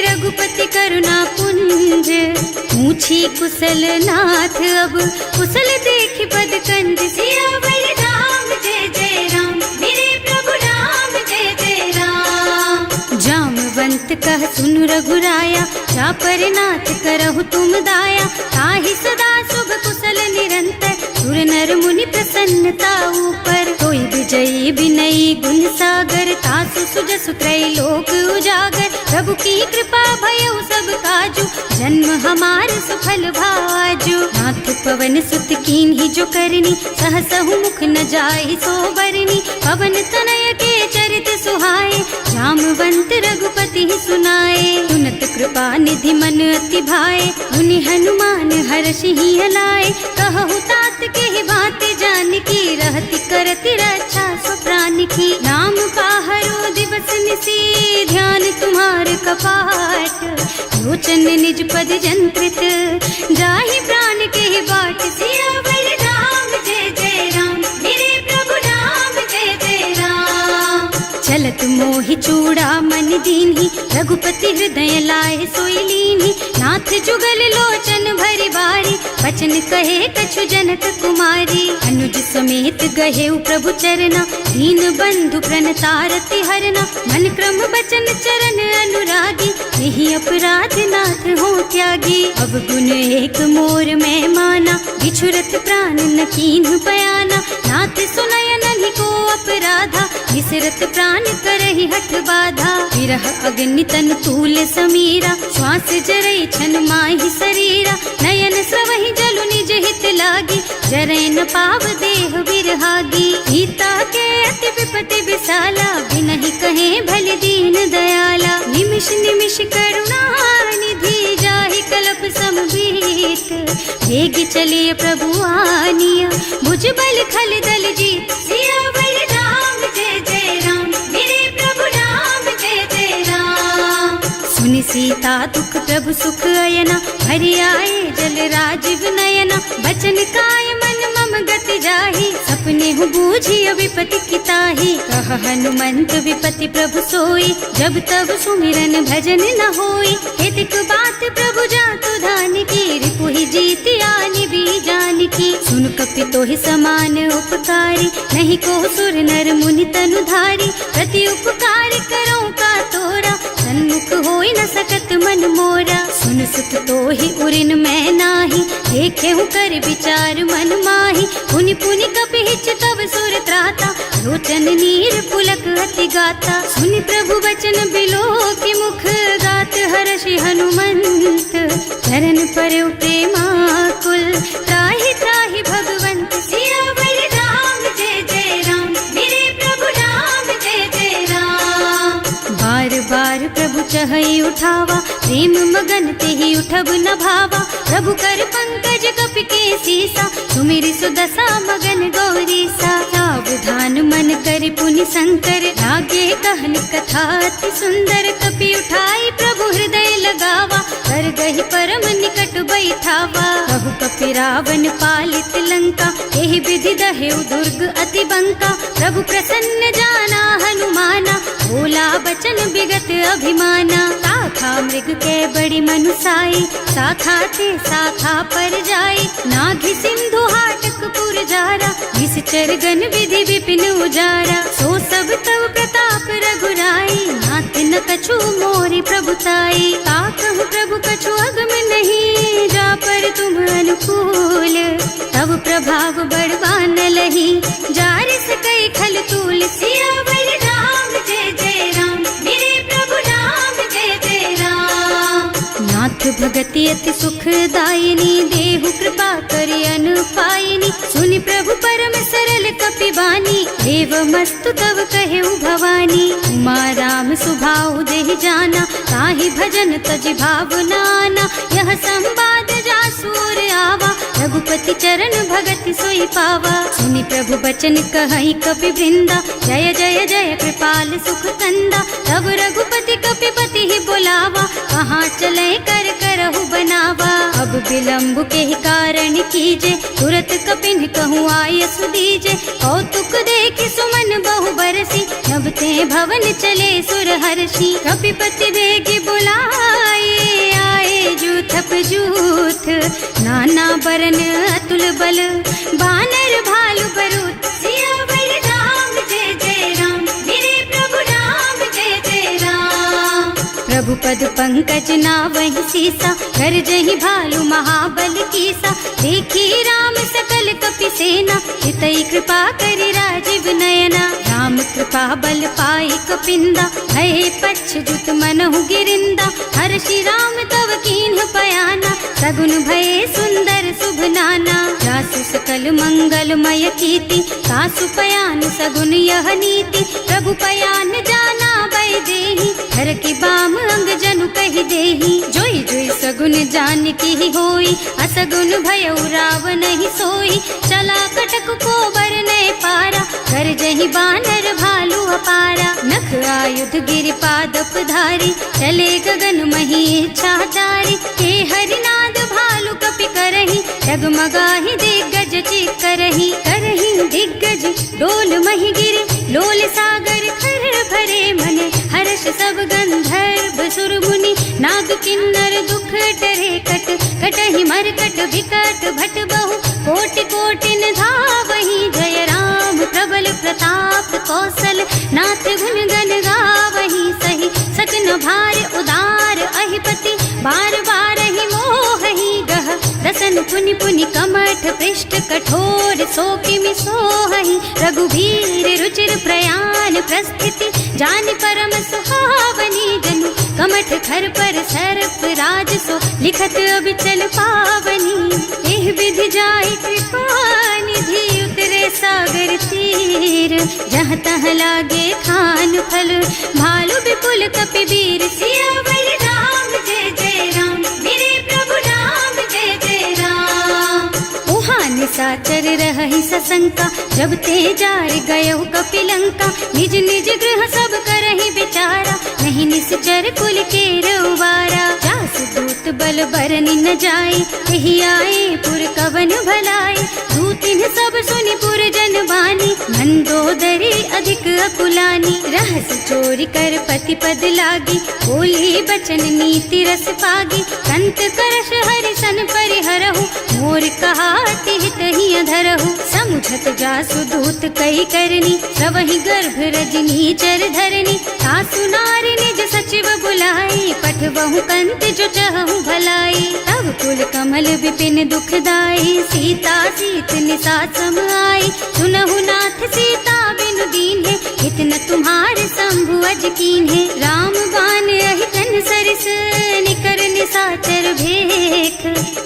रघुपति करुणा पुंज। पूछी कुशल नाथ अब, कुशल देखि पद कंज। सियावर राम जय जय राम, मेरे प्रभु राम जय जय राम। जामवंत कह सुन रघुराया, चापर नाथ करहु तुम दाया। ताहि सदा शुभ कुशल निरंतर, सुर नर मुनि प्रसन्नता ऊपर। कोई विजयी विनयी गुण सागर, तासु सुजसु त्रैलोक उजागर। प्रभु की कृपा भयउ सब काजू, जन्म हमार सुफल भाजू। नाथ पवन सुत कीन्ही जो करनी, सहसहु मुख न जाहि सो बरनी। पवन तनय के चरित सुहाए, जामवंत रघुपति सुनाए। सुनत कृपा निधि मन अति भाए, मुनि हनुमान हर्षि हलाए। कहु तात के ही बात जानकी, रहति करति रक्षा सो प्राण की। नाम पाहरो दिवस निसी, ध्यान तुम्हार कपाट। लोचन निज पद जंत्रित, जाहि प्राण के ही बाट। सियावर राम जय जय राम, मेरे प्रभु राम जय जय राम। चलत मोहि चूड़ा मन दीन्ही, रघुपति हृदय लाए सोई लीन्ही। नाथ जुगल लोचन भरि बारी, बचन कहे कछु जनक कुमारी। अनुज समेत गहेउ प्रभु चरना, दीन बंधु प्रणतारति हरना। मन क्रम बचन चरण अनुरागी, यही अपराध नाथ हो त्यागी। अब गुण एक मोर में माना, बिछुरत प्राण न कीन्ह बयाना। नाथ सुनय नन्हि को अपराधा, बिसरत प्राण करहि हठ बाधा। विरह अग्नि तन तूल समीरा, श्वास जरई छन माहि शरीरा। नयन स्रवहि जलु निज हित लागी, जरै न पाव देह बिरहागी। सीता के अति विपति विशाला, बिनहि कहे भल दीन दयाला। निमिष निमिष करुणा निधि, जाहि कल्प समबीत। वेग चलिए प्रभु आनिया, भुजबल खल दल जीत। सियावर राम जय जय राम, मेरे प्रभु राम जय जय राम। सुनि सीता दुख प्रभु सुख अयना, हरि आए जल राजीव नयना। बचन काय मन मम गति जाहि, सपने हूँ बूझी विपति किताहि। कह हनुमंत विपति प्रभु सोई, जब तब सुमिरन भजन न होई। हितक बात प्रभु जातु धान की, रिपुहि जीति आनि भी जान की। सुन कपि तोहि समान उपकारी, नहीं को सुर नर मुनि तनु धारी। प्रति उपकार करो का तोरा, सन्मुख होई न सकत मन मोरा। सुन सुत तोहि उरिन मैं नाही, देखे हूँ कर विचार मन माही। पुनि पुनि कपि हिच तब सुर त्राता, लोचन नीर पुलक अति गाता। सुनि प्रभु बचन बिलो की मुख, गात हर्षि हनुमंत। चरण परउ प्रेमाकुल, त्राहि त्राहि भगवंत। सियावर राम जय जय राम, मेरे प्रभु राम जय जय राम। बार बार प्रभु चहई उठावा, प्रेम मगन तेहि उठब न भावा। प्रभु कर पंकज कपि के सीसा, सुमिरि सुदशा मगन गौरीसा। सावधान मन कर पुनि शंकर, लागे कहन कथा अति सुंदर। कपि उठाई प्रभु हृदय लगावा, कर गहि परम निकट बैठावा। कहु कपि रावण पालित लंका, एहि विधि दहेउ दुर्ग अति बंका। प्रभु प्रसन्न जाना हनुमाना, बोला बचन विगत अभिमाना। शाखा मृग के बड़ी मनुसाई, शाखा ते शाखा पर जाई। नाघि सिंधु हाटक पुर जारा, निश्चर गण विधि विपिन उजारा। सो सब तव प्रताप रघुराई, नाथ न कछु मोरि प्रभुताई। ताकहु प्रभु कछु अगम नहीं, जा पर तुम अनुकूल। तब प्रभाव बड़वान लही, जारि सकई खल तूल। सियावर राम जय जय राम, मेरे प्रभु राम जय जय राम। नाथ भगति अति सुखदायिनी, देहु कृपा करि अनुपायिनी। सुनि प्रभु परम सरल कपि बानी, देव मस्तु तव कहेउ भवानी। उमा राम सुभाउ देहि जाना, ताहि भजन तजि भावनाना। यह संवाद जासु और आवा, रघुपति चरण भगति सोई पावा। सुनि प्रभु बचन कहई कपि वृंदा, जय जय जय कृपाल सुख कंदा। तब रघुपति कपि पति ही बोलावा, कहाँ चले कर करहु बनावा। अब विलम्ब के ही कारण कीजे, तुरत कपिन कहूँ आय सुदीजे। कौतुक देखि सुमन बहु बरसी, नभ ते भवन चले सुर हर्षि। कपिपति बेग बुलाए, आए जूथप जूथ। नाना बरन अतुल बल, बानर भालु बरूथ। सियावर राम जय जय राम, मेरे प्रभु राम जय जय राम। प्रभु पद पंकज नावहि सीसा, कर जहि भालु महाबल कीसा। देखी राम सकल कपि सेना, हितई कृपा करि राजीव नयना। राम कृपा बल पाई कपिंदा, भय पच्छजुत मनहु गिरिंदा। हर्षि राम तव कीन्ह पयाना, सगुन भये सुंदर शुभ नाना। जासु सकल मंगलमय कीर्ति, तासु पयान सगुन यह नीति। प्रभु पयान जाना भय देहि, हर की बाम अंग जनु कहि देहि। जोई जोई सगुन जान की होई, असगुन भयउ रावण ही सोई। चला कटक को बरने पारा, कर जहि बानर भालु अपारा। नख आयुध गिरि पादप धारी, चले गगन मही इच्छाचारी। हे हरिनाद भालु कपि करहि, डगमगाहि दिग्गज चित करहि। करहि दिग्गज डोल मही गिरि, लोल सागर खर भरे मन। हर्ष सब गंधर्व सुर मुनि, नाग किन्नर दुख डरे कट। कटहि मरकट विकट भट बहु, कोटि कोटिन धावहि। जय राम प्रबल प्रताप कौशल, नाथ गुण गण गावहि। सही सकन भार उदार अहिपति, बार बार ही मोहि गह। रसन पुनि पुनि कमठ पृष्ठ, कठोर सो किमि सोहि। रघुवीर रुचिर प्रयाण प्रस्थिति, जानि परम सुहावनी। जनु कमठ खर पर सर्प राज सो, लिखत अबिचल पावनी। एह विधि जाहि कृपा निधि, उतरे सागर तीर। जहाँ तहाँ लागे खान फल, भालु विपुल कपिवीर। सियावर राम जय जय राम, मेरे प्रभु राम जय जय राम। शंका, जब ते जार गयो कपिलंका। निज निज गृह सब करहि विचारा, नहीं निश्चर कुल के रउबारा। जासु दूत बल बरनि न जाई, यही आए पुर कवन भलाई। दूतिन सब सुनि पुर जन बानी, मंदोदरी अधिक अकुलानी। रहस चोरी कर पति पद लागी, बोली बचन नीति रस पागी। कंत करश हरि सन परिहरहु, मोर कहाति हित ही अधरहु। समुझत जासु दूत कही करनी, सवहि गर्भ रजनी चर धरनी। सासु नारी निज सचिव बुलाई, पठवहु कंत जो चहु भलाई। तब कुल कमल विपिन दुखदाई, सीता सीत निसात सम आई। सुनहु नाथ सीता बिनु दीन्हे, इतना तुम्हारे शंभु अज कीन्हे। राम बान अहितन सरिस, निकर निसाचर भेख।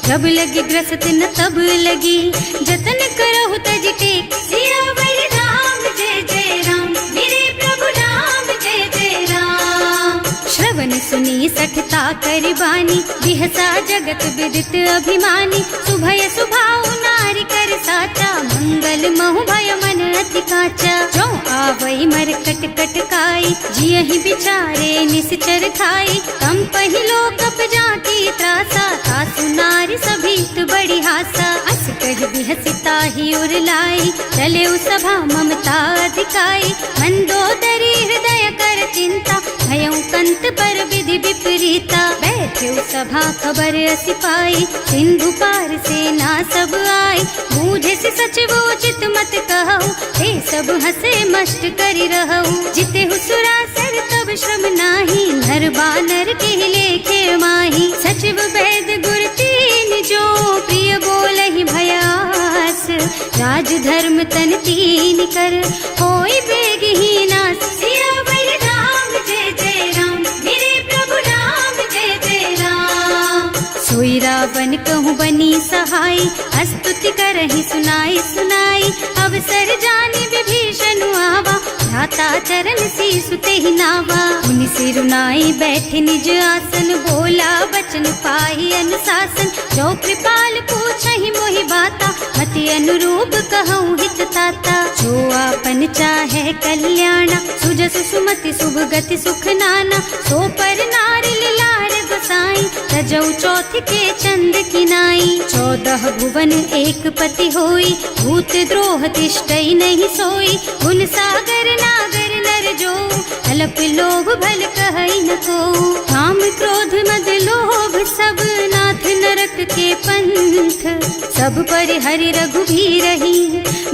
जब लगी ग्रसत न तब लगी, जतन करहु तज टेक। सियावर राम जय जय राम, मेरे प्रभु राम जय जय राम। श्रवण सुनी सठता कर बानी, बिहसा जगत विदित अभिमानी। सुभय सुभाउ नारी कर साचा, मंगल महु भय मन अति काचा। जो आवई मरकट कटकाई, जियहि बिचारे निश्चर खाई। तम पहिलो कप जाकी त्रासा, सासु नारी सभीत बड़ी हासा। अस कह बिहसिता ही उर लाई, चले सभा ममता अधिकाई। मंदोदरी हृदय कर चिंता, भयउ कंत पर विधि विपरीता। बैठे सभा खबर असी पाई, सिंधु पार सेना सब आई। बूझे से सचिव उचित मत कहु, हे सब हसे मस्त करि रहु। जिते हुसुरासर तब श्रम नाही, नर बानर के लेखे माही। सचिव वैद गुर तीन जो, प्रिय बोलहि भयास। राज धर्म तन तीन कर, होई बेगहि नास। सियावर राम जय जय राम, मेरे प्रभु राम जय जय राम। सोई रावण कहूँ बनी सहाई, स्तुति करहि सुनाई सुनाई। अवसर जानी विभीषण आवा, भ्राता चरण सीसु तेहि नावा। मुनि सिरुनाई बैठे निज आसन, बोला बचन पाई अनुशासन। जो कृपाल पूछहि मोहि बाता, मति अनुरूप कहूँ हित ताता। जो आपन चाहे कल्याणा, सुजस सुमति शुभ गति सुख नाना। सो पर नारी लार गोसाई, तजौ चौथ के चंद किनाई। 14 भुवन एक पति होई, भूत द्रोह तिष्ठई नहीं सोई। गुण सागर नागर नर जो, अल्प लोभ भल कहई न को। काम क्रोध मद लोभ सब, नाथ नरक के पंथ। सब पर हरि रघुबीर ही,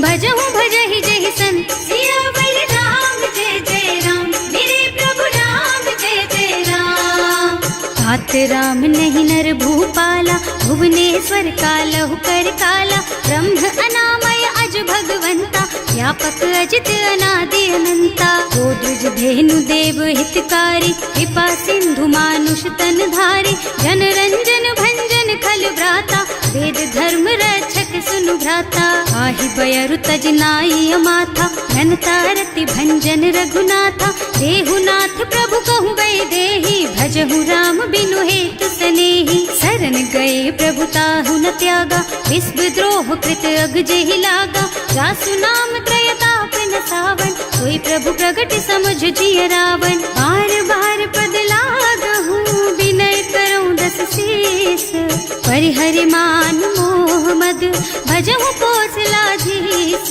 भजहु भजहि जहि संत। सियावर राम जय जय राम, मेरे प्रभु राम जय जय राम। हाथ राम नहीं नर भूपाला, भुवनेश्वर कालहु कर काला। ब्रह्म अनामय अज भगवंता, व्यापक अजित अनादि अनंता। गोदृज धेनु देव हितकारी, कृपा सिंधु मानुष तन धारी। जन रंजन भंजन खल भ्राता, वेद धर्म रक्षक सुनु भ्राता। आहि बयरु तज नाई अमाथा, घनता रति भंजन रघुनाथा। देहुनाथ प्रभु कहु गए देहि, भजहु राम बिनु हेतु सनेहि। शरण गए प्रभु ताहु न त्यागा, विश्व द्रोह कृत अग जेहि लागा। जासु नाम त्रय ताप न सावन, सोई प्रभु प्रगट समुझ जिय रावण। बार बार पद लागहु, विनय करऊं दस शीस। परिहरि मान मोह मद, भजहु कौशलाधीश।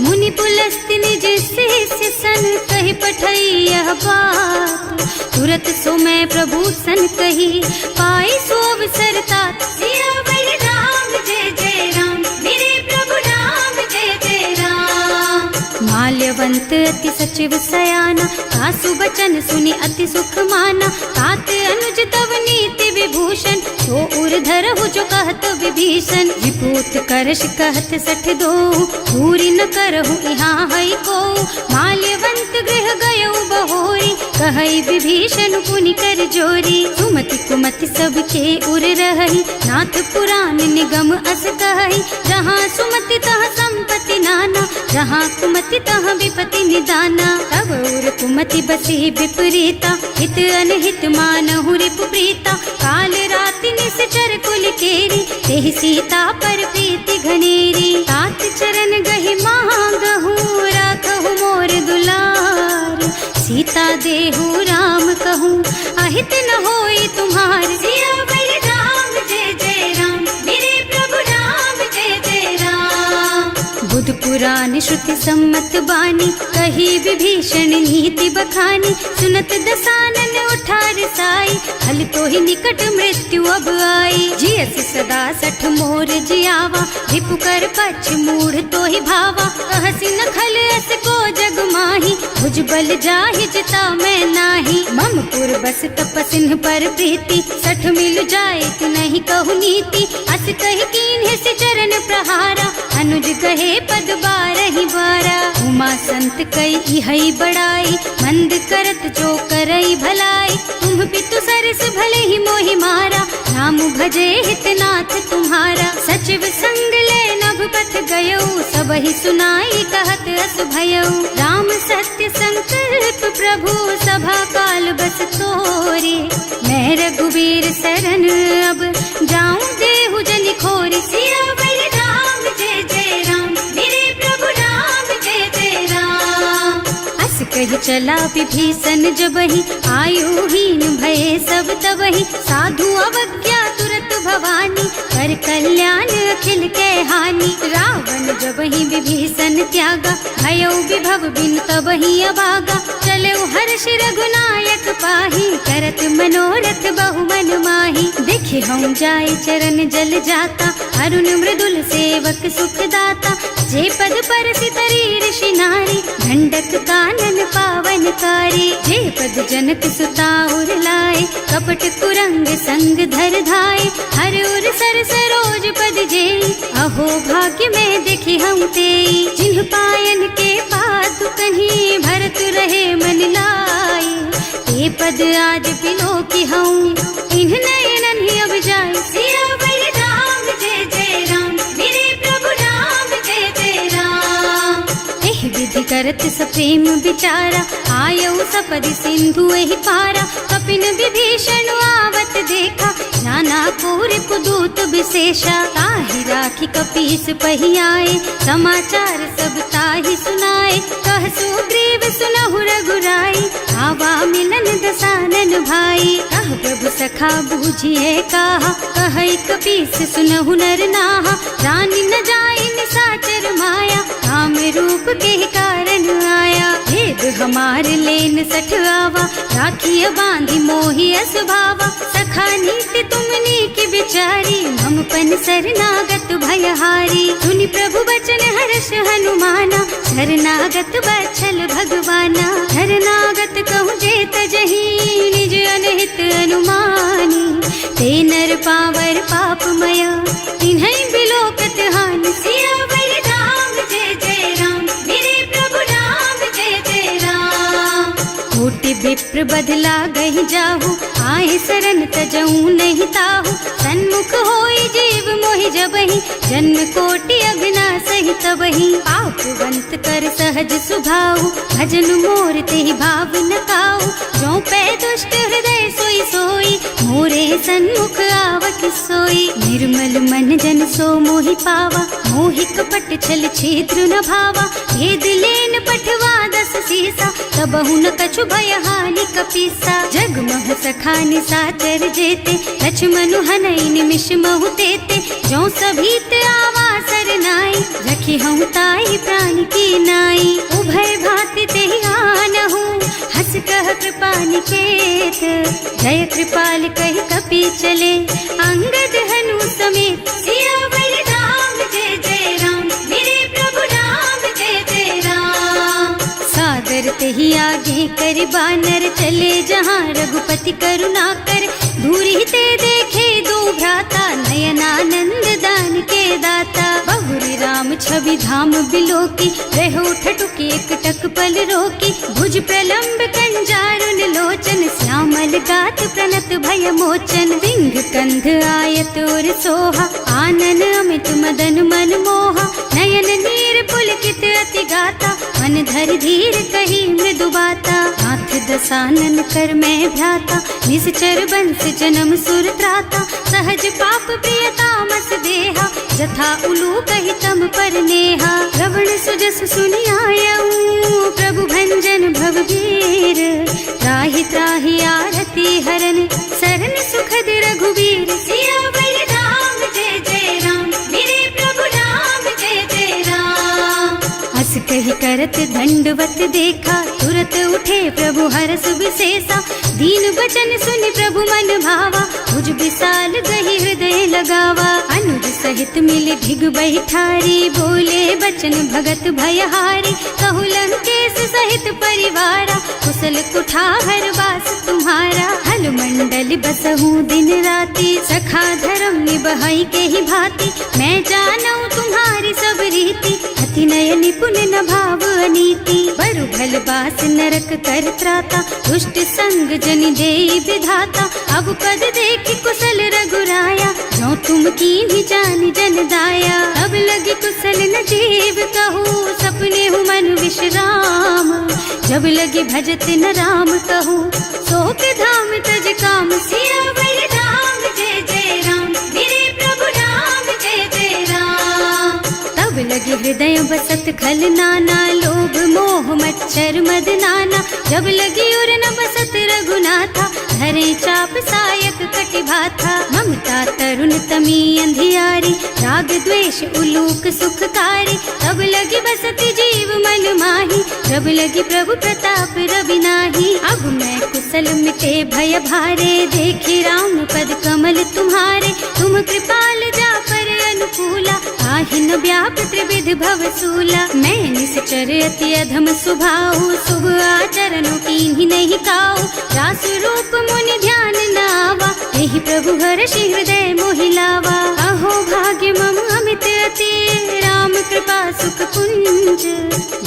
मुनि पुलस्त्य निज शिष्य सन, कहि पठई यह बात। तुरत सो मैं प्रभु सन कही, पाई सो अवसर तात। सियावर राम जय जय राम, मेरे प्रभु राम जय जय राम। माल्यवंत अति सचिव सयाना, सासु बचन सुनि अति सुख माना। तात अनुज तव नीति विभूषण, सो उर धरहु जो कहत विभीषण। विपूत करश कहत सठ दो, पूरी न करहु यहाँ हई को। माल्यवंत गृह गयो बहोरी, कहई विभीषण पुनि कर जोरी। सुमति कुमति सबके उर रही, नाथ पुराण निगम अस कहई। जहाँ सुमति तहाँ संपत्ति नाना, जहाँ कुमति तहाँ विपति निदाना। तब उर कुमति बसी विपरीता, हित अनहित मानहु रिपु प्रीता। काल राति निश्चर कुल केरी, तेहि सीता पर प्रीति घनेरी। तात चरण गहि हमार। सियावर राम जय जय राम, मेरे प्रभु राम जय जय राम। बुध पुराण श्रुति सम्मत बानी, कही विभीषण नीति बखानी। सुनत दसानन उठा रसाई, हल तो ही निकट मृत्यु अब आई। जियस सदा सठ मोर जियावा, रिपु कर पछ मूढ़ तो ही भावा। कहसी न खल अस को जग माही, भुज बल जाहि जिता मैं नाही। मम पुर बस तपसिन पर प्रीति, सठ मिल जाए तु नहीं कहु नीति। अस कहि कीन्हे से चरण प्रहारा, अनुज कहे पद बारहि बारा। उमा संत कई इहै बड़ाई, मंद करत जो करई भलाई। तुम पितु सरस भले ही मोहि मारा, नाम भजे हितनाथ तुम्हारा। सचिव संग ले नभ पथ गयो, सबहि सुनाई कहत अस भयो। राम सत्य संकल्प प्रभु, सभा काल बस तोरे। मैं रघुवीर शरण अब, जाऊं देहु जनि खोरी। सियावर राम जय जय राम, मेरे प्रभु राम जय जय राम। अस कहि चला विभीषण जबहि, आयुहीन भये सब तबहि। साधु अवज्ञा तुरत भवानी, कर कल्याण अखिल के हानि। रावण जबहि विभीषण त्यागा, भयो विभव बिनु तबहि अभागा। चलो हर्ष रघुनायक पाहि, करत मनोरथ बहु मन माहि। देखे हम जाय चरण जल जाता, अरुण मृदुल सेवक सुख दाता। जे पद परसि तरी ऋषि नारी, ढंडक कानन पावन कारी। जे पद जनक सुता उर लाए, कपट कुरंग संग धर धाय। हर उर सर सरोज पद जेई, अहो भाग्य में देखी हम तेई। जिन्ह पायन के पातु कहीं, भरत रहे मन लाई। ते पद आज बिलो की हूँ, इन्ह नयनन ही अब जाए। सियावर राम जय जय राम, मेरे प्रभु राम जय जय राम। एहि विधि करत सप्रेम विचारा, आयौ सपदि सिंधु एहि पारा। कपिन विभीषण आवत देखा, नाना कोरि पुदूत विशेषा। ताहि राखी कपीस पहि आए, समाचार सब ताहि सुनाए। कह सुग्रीव सुनहु रघुराई, आवा मिलन दसानन भाई। कह प्रभु सखा बूझिए कहा, कहै कपीस सुनहु नर नाहा। रानी न जाए निसाचर माया, राम रूप के कारण आया। भेद हमार लेन सठ आवा, राखिय बांधी मोहि असभावा। सखा नीति तुमनी की बिचारी, मम पन शरणागत भयहारी। सुनि प्रभु बचन हर्ष हनुमाना, शरणागत बछल भगवाना। शरणागत कहूँ जे तजहि, निज अनहित अनुमानी। ते नर पावर पापमय, तिन्है बिलोकत हानि। सियावर राम जय जय राम, मेरे प्रभु राम जय जय राम। कोटि विप्र बदला गहि जाहु, आए शरण तजऊ नहीं ताहु। सन्मुख होई जीव मोहि जबहि, जन्म कोटि अघनासहि तबहि। पापवंत कर सहज सुभाऊ, भजन मोर तेहि भाव न काऊ। जो पै दुष्ट हृदय सोई सोई, मोरे सन्मुख आवक सोई। निर्मल मन जन सो मोहि पावा, मोहि कपट छल छिद्र न भावा। भेद लेन पठवा दस सीसा, तबहु न कछु भय हानि कपीसा। जग मह सखा निसाचर जेते, लक्ष्मण हनई निमिष महु तेते। जो सभीत आवा सरनाई, रखी हूँ ताई प्राण की नाई। उभय भांति तेहि आनहु, हस कह कृपा निकेत। जय कृपाल कहि कपि चले, अंगद हनु समेत। सियावर राम जय जय राम, मेरे प्रभु राम जय जय राम। सादर तेहि आगे कर बानर, चले जहाँ रघुपति करुणा कर। दूरी ते देखे दो भ्राता, नयनानंद दान के दाता। बहुरी राम छवि धाम बिलोकी, रहो ठठुकी एकटक पल रोकी। भुज प्रलंब कंजारुन लोचन, श्यामल गात प्रणत भय मोचन। सिंह कंध आयत और सोहा, आनन अमित मदन मन मोहा। नयन नीर पुलकित अति गाता, मन धर धीर कही मृदु बाता। नाथ दसानन कर मैं भ्राता, निश्चर बंस जन्म सुर त्राता। सहज पाप प्रियतामस देहा, जथा उलू कहि तम पर नेहा। श्रवण सुजस सुनि आयऊ, प्रभु भंजन भव वीर। त्राहि त्राहि आरती हरन, सरन सुख करत दंडवत देखा, तुरत उठे प्रभु हरस विशेषा। दीन बचन सुनि प्रभु मन भावा, मुझ विशाल गही हृदय लगावा। अनुज सहित मिल ढिग बैठारी, बोले बचन भगत भयहारी। कहु लंकेश सहित परिवारा, कुशल कुठार वास तुम्हारा। हल मंडल बसहु दिन राति, सखा धर्म निबहाई के ही भांति। मैं जानऊ तुम्हारी सब रीति, अति नय निपुण न भाव अनीति। बरु भल बास नरक कर त्राता, दुष्ट संग जन देई विधाता। अब पद देखि कुशल रघुराया, जो तुम कीन्ही जानि जन दाया। अब लगी कुशल न जीव कहूँ, सपने हूँ मन विश्राम। जब लगे भजत न राम कहूँ, सोक धाम तज काम। सियावर राम जय जय राम, मेरे प्रभु राम जय जय राम। तब लगे हृदय बसत खल नाना, लोभ मोह मच्छर मद नाना। जब लगी उर न बसत रघुनाथा, धरे चाप सायक कटि भाथा। ममता तरुण तमी अंधियारी, राग द्वेष उलूक सुखकारी। तब लगी बसती जीव मन माही, जब लगी प्रभु प्रताप रवि नाही। अब मैं कुशल मिटे भय भारे, देखी राम पद कमल तुम्हारे। तुम कृपाल जा पर अनुकूला, आहि न व्याप त्रिविध भव सूला। मैं निश्चर अति अधम स्वभाव, शुभ आचरणों कीन्ही नहीं काऊ। रास रूप मुनि ध्यान नावा, यही प्रभु हर्षि हृदय मोहिलावा। अहो भाग्य मम अमित अति, राम कृपा सुख पुंज।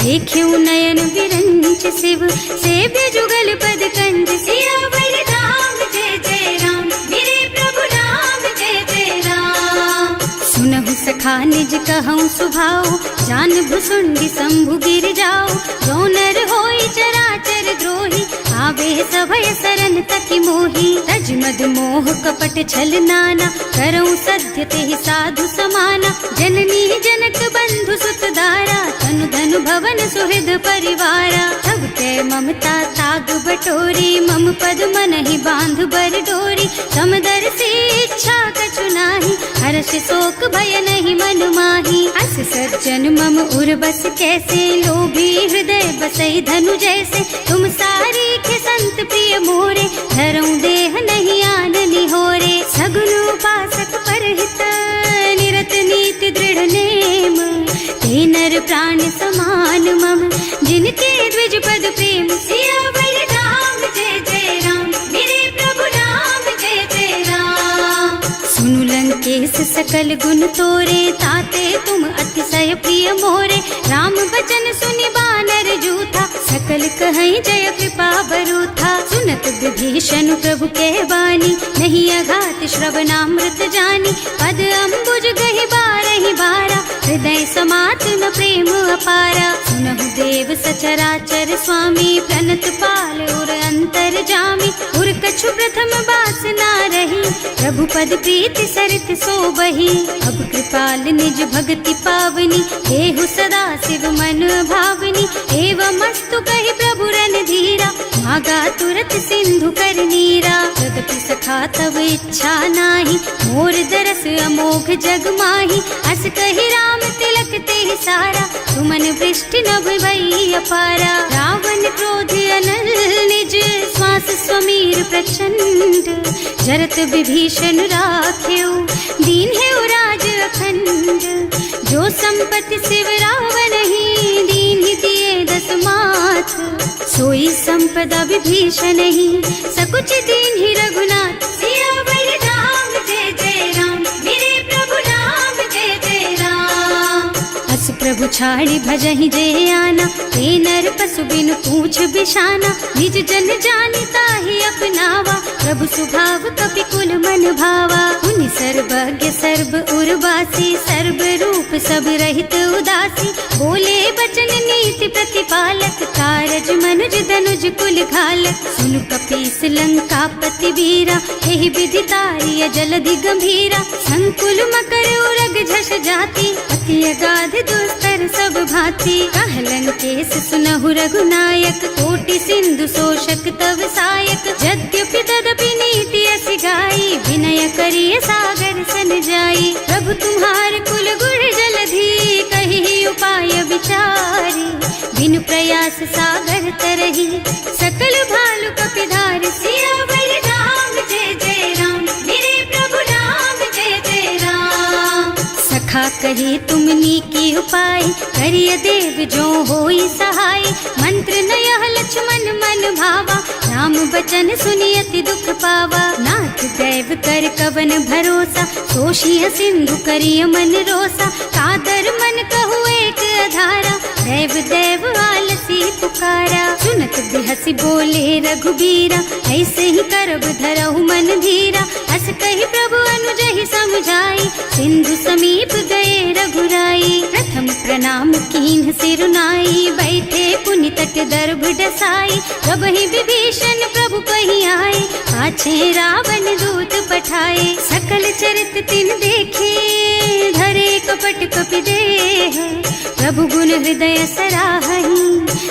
देख्यु नयन विरंच शिव, सेव्य जुगल पद कंज। सियावर राम जय जय राम, मेरे प्रभु राम जय जय राम। सुनहु सखा निज कहूँ सुभाऊ, जान भुसुंडी शंभु गिर जाओ। जो नर होई चराचर द्रोही, आवे सभय सरन तकी मोही। तज मद मोह कपट छल नाना, करऊँ सत्य तेहि साधु समाना। जननी जनक बंधु सुत दारा, तनु धनु भवन सुहृद परिवारा। तब कै ममता ताग बटोरी, मम पद मनहि बांध बर डोरी। समदर्शी इच्छा कछु नाही, हर्ष शोक भय नहीं मन माही। अस सज्जन मम उर बस कैसे, लोभी हृदय बसई धनु जैसे। तुम सारी के संत प्रिय मोरे, धरऊं देह नहीं आन निहोरे। सगुन उपासक परहित, निरत नीति दृढ़ नेम। ते नर प्राण समान मम, जिनके द्विज पद प्रेम। सियावर राम जय जय राम, मेरे प्रभु राम जय जय राम। सुनु लंकेश सकल गुण तोरे, ताते तुम अतिशय प्रिय मोरे। राम बचन सुनि बानर जूथा, सकल कहई जय कृपा बरूथा। सुनत विभीषण प्रभु के बानी, नहीं अघात श्रवणामृत जानी। पद अम्बुज गहि बारहि बारा, हृदय समात न प्रेम अपारा। सुनहु देव सचराचर स्वामी, प्रणत पाल उर अंतर जामी। उर कछु प्रथम बास ना रही, प्रभु पद प्रीति सरित सोबही। अब कृपाल निज भक्ति पावनी, देहु सदा शिव मन भावनी। एवं मस्तु कहि प्रभु रन धीरा, मागा तुरत सिंधु कर नीरा। यद्यपि सखा तब इच्छा नाही, मोर दरस अमोघ जग माही। अस कहि राम तिलक तेहि सारा, तुमन वृष्टि नभ भई अपारा। रावण क्रोध अनल निज, श्वास स्वमीर प्रचंड। जरत विभीषण राख्यो, दीन है राज अखंड। जो संपत्ति शिव रावण ही, दीन ही दिए दस माथ। सोई संपदा विभीषण ही, सकुच दीन ही रघुनाथ। सियावर राम जय जय राम, मेरे प्रभु राम जय जय राम। अस प्रभु छाड़ी भजहि जय आना, ते नर पशु बिनु पूछ बिशाना। निज जन जानि ताहि अपनावा, प्रभु स्वभाव कपि कुल मन भावा। उनि सर्वज्ञ सर्व उर्वासी, सर्व रूप सब रहित उदासी। बोले बचन नीति प्रतिपालक, कारज मनुज धनुज कुल घालक। सुनु कपीस लंकापति वीरा, एहि विधि तारिय जलधि गंभीरा। संकुल मकर उरग झष जाति, अति अगाध दुस्तर सब भांति। कह लंकेश सुनहु रघुनायक, कोटि सिंधु शोषक तव सायक। यद्यपि तदपि नीति अस गाई, विनय करिय सागर सन जाई। प्रभु तुम्हार कुल गुण जलधि, कहि उपाय विचारी। बिनु प्रयास सागर तरही, सकल भालु कपिधार सियावर राम जय जय राम, मेरे प्रभु राम जय जय राम। सखा कहे तुमनी की उपाय, करिय देव जो होई सहाय, मंत्र नयह लक्ष्मण मन भावा, राम बचन सुनि अति दुख पावा। नाथ दैव कर कवन भरोसा, सोषिय सिंधु करिय मन रोसा, कादर मन कहु एक अधारा, देव देव आलसी पुकारा। सुनत बिहसी बोले रघुबीरा, ऐसे ही करब धरहु मन धीरा, हस कहि प्रभु अनुजहि समझाई, सिंधु समीप गए रघुराई। प्रथम प्रणाम कीन्ह सिरुनाई, बैठे पुनि तट दर्भ डसाई, प्रभहि विभीषण प्रभु कहि आए, पाछे रावण दूत पठाए। सकल चरित तिन देखे, धरे कपट कपि देह, प्रभु गुण हृदय सराहहि,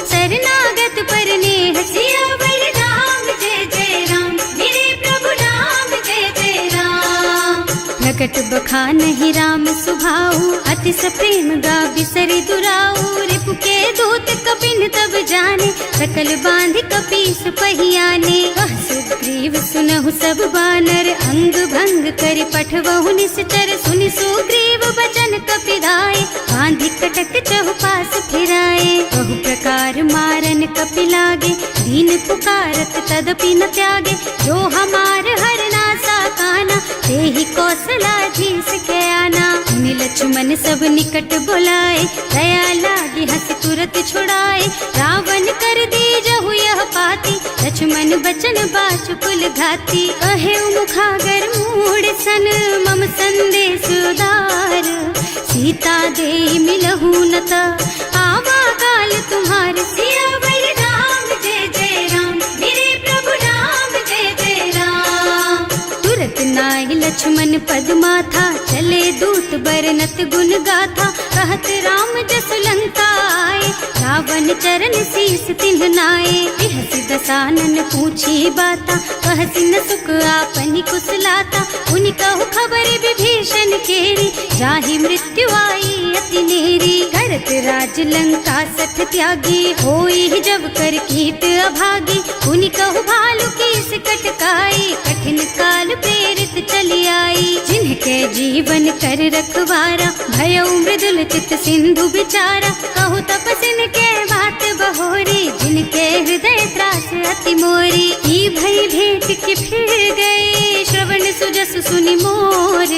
शरणागत पर नेह। सियावर राम जय जय राम, मेरे प्रभु राम जय जय राम। प्रकट बखानहि राम सुभाऊ, अति सप्रेम गा बिसरि दुराऊ, रिपु के दूत कपिन तब जाने, सकल बांधि कपीस पहियाने। वह सुग्रीव सुनहु सब बानर, अंग भंग करि पठवहु निश्चर, सुनि सुग्रीव बचन कपिधाय, बांधि कटक चहुपास फिराए। बहु प्रकार मारन कपि लागे, दीन पुकारत तदपि न त्यागे, जो हमार हरनासा काना, तेहि कौशलाधीश के आना। मुनि लक्ष्मण सब निकट बुलाए, दया लागी हंस तुरत छुड़ाए, रावण कर दीजहु यह पाती, लक्ष्मण बचन बाचुकुल घाती। कहे मुखागर मूढ़ सन, मम संदेश उदार, सीता दे मिलहु न ता, आवा काल तुम्हार। सियावर राम जय जय राम, मेरे प्रभु राम जय जय राम। तुरत नाहि लक्ष्मण पद माथा, चले दूत बरनत गुण गाथा, कहत राम जसु लंका आए, रावण चरण शीस तिन्ह नाए। बिहसि दसानन पूछी बाता, कहसि न सुख आपनि कुशलाता, पुनि कहु खबर विभीषण केरी, जाहि मृत्यु आई अति नेरी। करत राज लंका सठ त्यागी, होई जब कर कीट अभागी, पुनि कहु भालु कीस कटकाई, कठिन काल प्रेरित चली आई। जिनके जीवन कर रखवारा, भयउ मृदुल चित सिंधु बिचारा, कहु तपसिन के बात बहोरी, जिनके हृदय त्रास अति मोरी। ई भई भेंट के फिर गए, श्रवण सुजस सुनि मोर,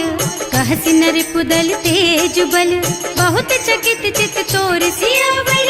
कहसि नर पुदल तेज बल, बहुत चकित चित तोर। सियावर